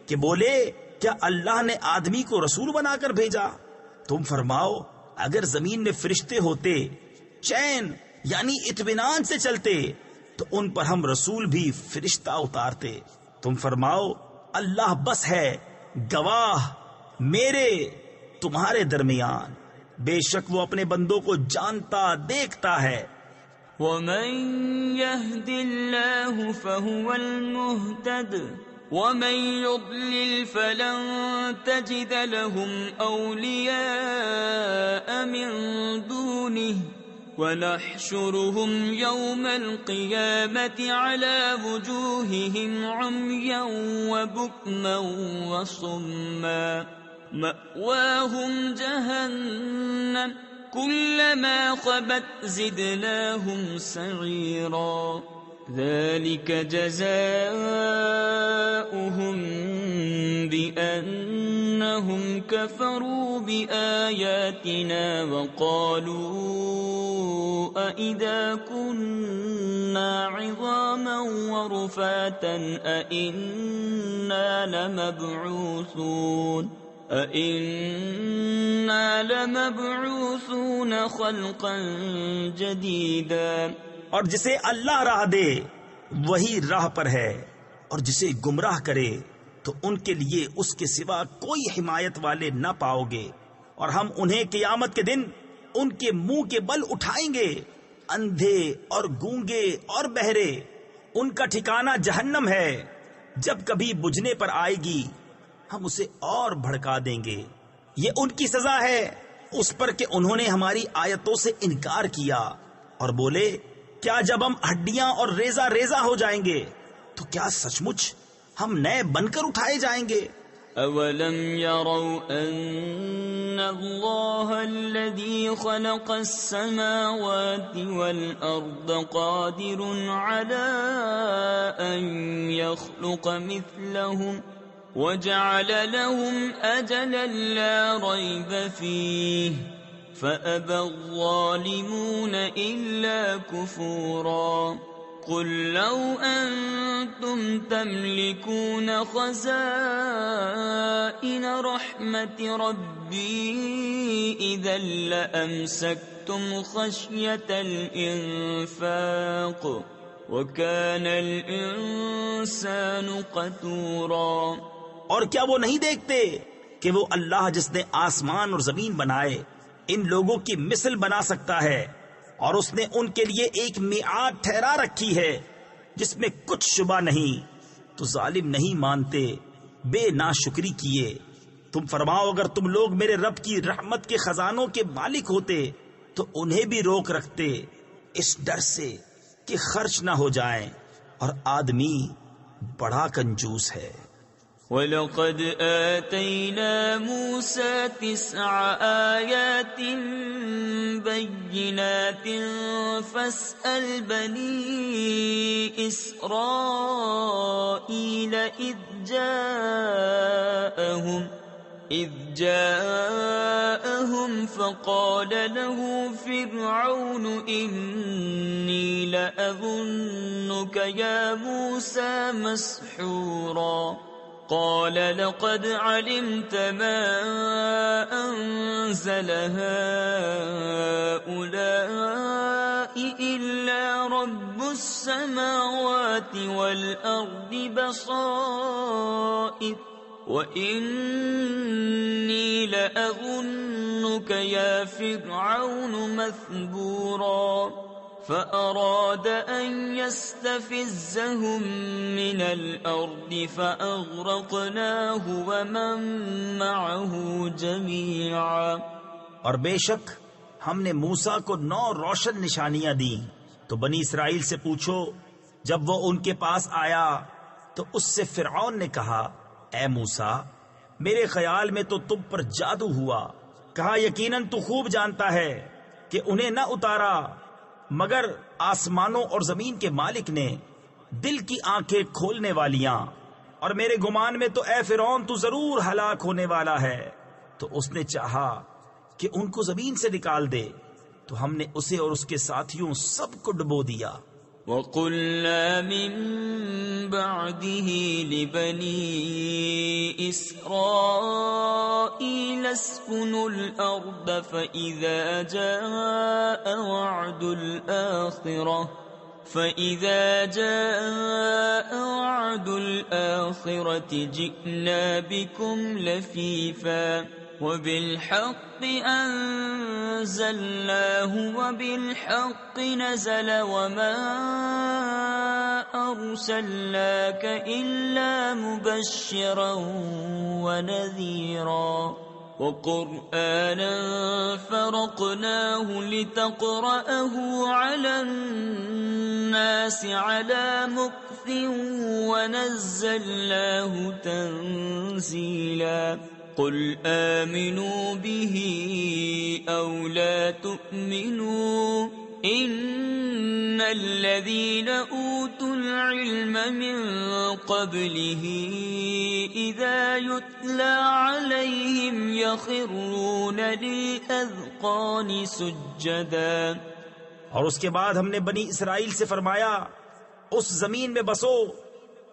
کہ بولے کیا اللہ نے آدمی کو رسول بنا کر بھیجا؟ تم فرماؤ اگر زمین میں فرشتے ہوتے چین یعنی اطمینان سے چلتے تو ان پر ہم رسول بھی فرشتہ اتارتے۔ تم فرماؤ اللہ بس ہے گواہ میرے تمہارے درمیان، بے شک وہ اپنے بندوں کو جانتا دیکھتا ہے۔ ومن يهد الله فهو المهتد ومن يضلل فلن تجد لهم أولياء من دونه ونحشرهم يوم القيامة على وجوههم عميا وبكما وصما مأواهم جهنم كلما خبت زدناهم سعيرا ذلك جزاؤهم بأنهم كفروا بآياتنا وقالوا أئذا كنا عظاما ورفاتا أئنا لمبعوثون خلقا جديدا۔ اور جسے اللہ راہ دے وہی راہ پر ہے، اور جسے گمراہ کرے تو ان کے لیے اس کے سوا کوئی حمایت والے نہ پاؤ گے، اور ہم انہیں قیامت کے دن ان کے منہ کے بل اٹھائیں گے، اندھے اور گونگے اور بہرے، ان کا ٹھکانہ جہنم ہے، جب کبھی بجھنے پر آئے گی ہم اسے اور بھڑکا دیں گے۔ یہ ان کی سزا ہے اس پر کہ انہوں نے ہماری آیتوں سے انکار کیا اور بولے کیا جب ہم ہڈیاں اور ریزہ ریزہ ہو جائیں گے تو کیا سچ مچ ہم نئے بن کر اٹھائے جائیں گے؟ اولم يروا ان الله الذي خلق السماوات والأرض قادر على أن يخلق مثلهم وجعل لهم أجلا لا ريب فيه فأبى الظالمون إلا كفورا قل لو أنتم تملكون خزائن رحمة ربي إذا لأمسكتم خشية الإنفاق وكان الإنسان قتورا۔ اور کیا وہ نہیں دیکھتے کہ وہ اللہ جس نے آسمان اور زمین بنائے ان لوگوں کی مثل بنا سکتا ہے، اور اس نے ان کے لیے ایک میعاد ٹھہرا رکھی ہے جس میں کچھ شبہ نہیں، تو ظالم نہیں مانتے، بے ناشکری کیے۔ تم فرماؤ اگر تم لوگ میرے رب کی رحمت کے خزانوں کے مالک ہوتے تو انہیں بھی روک رکھتے اس ڈر سے کہ خرچ نہ ہو جائیں، اور آدمی بڑا کنجوس ہے۔ وَلَقَدْ آتَيْنَا مُوسَى 9 آيَاتٍ بَيِّنَاتٍ فَاسْأَلْ بَنِي إِسْرَائِيلَ إِذْ جاءهم فقال له فرعون إني لأظنك يا موسى مسحورا قال لقد علمت ما أنزل هؤلاء إلا رب السماوات والأرض بصائر وَإِنِّي لَأَظُنُّكَ يَا فِرْعَوْنُ مَثْبُورًا فَأَرَادَ أَن يَسْتَفِزَّهُم مِّنَ الْأَرْضِ فَأَغْرَقْنَاهُ وَمَن مَّعَهُ جَمِيعًا۔ اور بے شک ہم نے موسیٰ کو 9 روشن نشانیاں دیں، تو بنی اسرائیل سے پوچھو۔ جب وہ ان کے پاس آیا تو اس سے فرعون نے کہا اے موسیٰ میرے خیال میں تو تم پر جادو ہوا۔ کہا یقیناً تو خوب جانتا ہے کہ انہیں نہ اتارا مگر آسمانوں اور زمین کے مالک نے، دل کی آنکھیں کھولنے والیاں، اور میرے گمان میں تو اے فرعون تو ضرور ہلاک ہونے والا ہے۔ تو اس نے چاہا کہ ان کو زمین سے نکال دے، تو ہم نے اسے اور اس کے ساتھیوں سب کو ڈبو دیا۔ وَقُلْنَا مِن بَعْدِهِ لِبَنِي إِسْرَائِيلَ اسْكُنُوا الْأَرْضَ فَإِذَا جَاءَ وَعْدُ الْآخِرَةِ جِئْنَا بِكُمْ لَفِيفًا وَبِالْحَقِّ أَنزَلْنَاهُ وَبِالْحَقِّ نَزَلَ وَمَا أَرْسَلْنَاكَ إِلَّا مُبَشِّرًا وَنَذِيرًا وَقُرْآنًا فَرَقْنَاهُ لِتَقْرَأَهُ عَلَى النَّاسِ عَلَى مُكْثٍ وَنَزَّلْنَاهُ تَنزِيلًا قُلْ آمِنُوا بِهِ أَوْ لَا تُؤْمِنُوا إِنَّ الَّذِينَ أُوتُوا الْعِلْمَ مِنْ قَبْلِهِ إِذَا يُتْلَى عَلَيْهِمْ يَخِرُّونَ لِلْأَذْقَانِ سُجَّدًا۔ اور اس کے بعد ہم نے بنی اسرائیل سے فرمایا اس زمین میں بسو،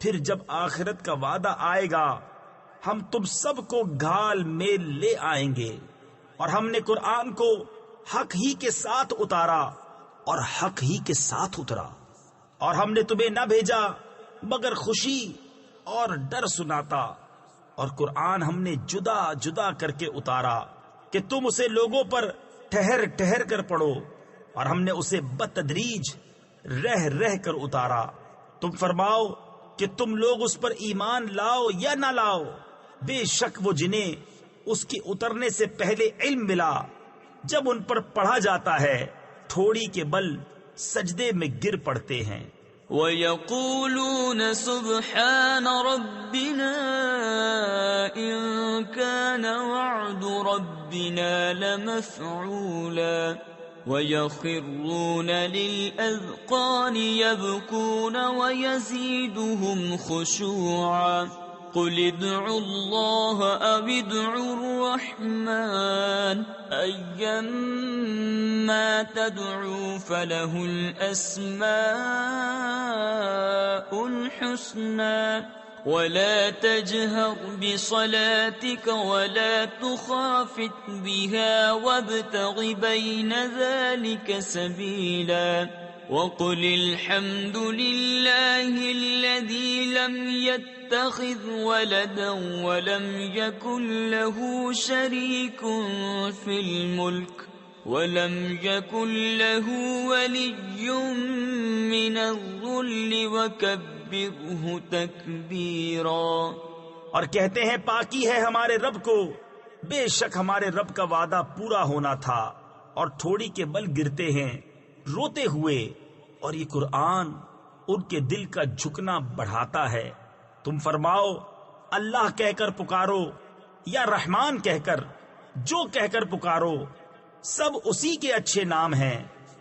پھر جب آخرت کا وعدہ آئے گا ہم تم سب کو گھال میں لے آئیں گے۔ اور ہم نے قرآن کو حق ہی کے ساتھ اتارا اور حق ہی کے ساتھ اترا، اور ہم نے تمہیں نہ بھیجا مگر خوشی اور ڈر سناتا، اور قرآن ہم نے جدا جدا کر کے اتارا کہ تم اسے لوگوں پر ٹھہر ٹھہر کر پڑھو، اور ہم نے اسے بتدریج رہ رہ کر اتارا۔ تم فرماؤ کہ تم لوگ اس پر ایمان لاؤ یا نہ لاؤ، بے شک وہ جنہیں اس کے اترنے سے پہلے علم ملا جب ان پر پڑھا جاتا ہے ٹھوڑی کے بل سجدے میں گر پڑتے ہیں۔ وَيَقُولُونَ سُبْحَانَ رَبِّنَا إِن كَانَ وَعْدُ رَبِّنَا ربنا لمفعولا ويخرون للأذقان يبكون ويزيدهم خشوعا قل ادعوا الله أو ادعوا الرحمن أيما تدعوا فله الأسماء الحسنى ولا تجهر بصلاتك ولا تخافت بها وابتغ بين ذلك سبيلا وقل الحمد لله الذي لم يتخذ ولدا ولم يكن له شريك في الملك ولم يكن له ولي من الذل وكبره تكبيرا۔ اور کہتے ہیں پاکی ہے ہمارے رب کو، بے شک ہمارے رب کا وعدہ پورا ہونا تھا، اور تھوڑی کے بل گرتے ہیں روتے ہوئے، اور یہ قرآن ان کے دل کا جھکنا بڑھاتا ہے۔ تم فرماؤ اللہ کہہ کر پکارو یا رحمان کہہ کر، جو کہہ کر پکارو، سب اسی کے اچھے نام ہیں،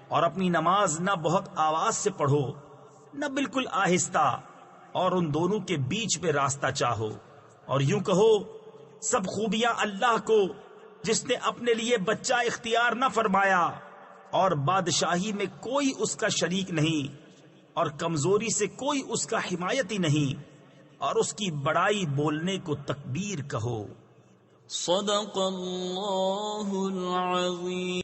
اور اپنی نماز نہ بہت آواز سے پڑھو نہ بالکل آہستہ، اور ان دونوں کے بیچ میں راستہ چاہو، اور یوں کہو سب خوبیاں اللہ کو، جس نے اپنے لیے بچہ اختیار نہ فرمایا، اور بادشاہی میں کوئی اس کا شریک نہیں، اور کمزوری سے کوئی اس کا حمایتی نہیں، اور اس کی بڑائی بولنے کو تکبیر کہو۔ صدق اللہ العظیم۔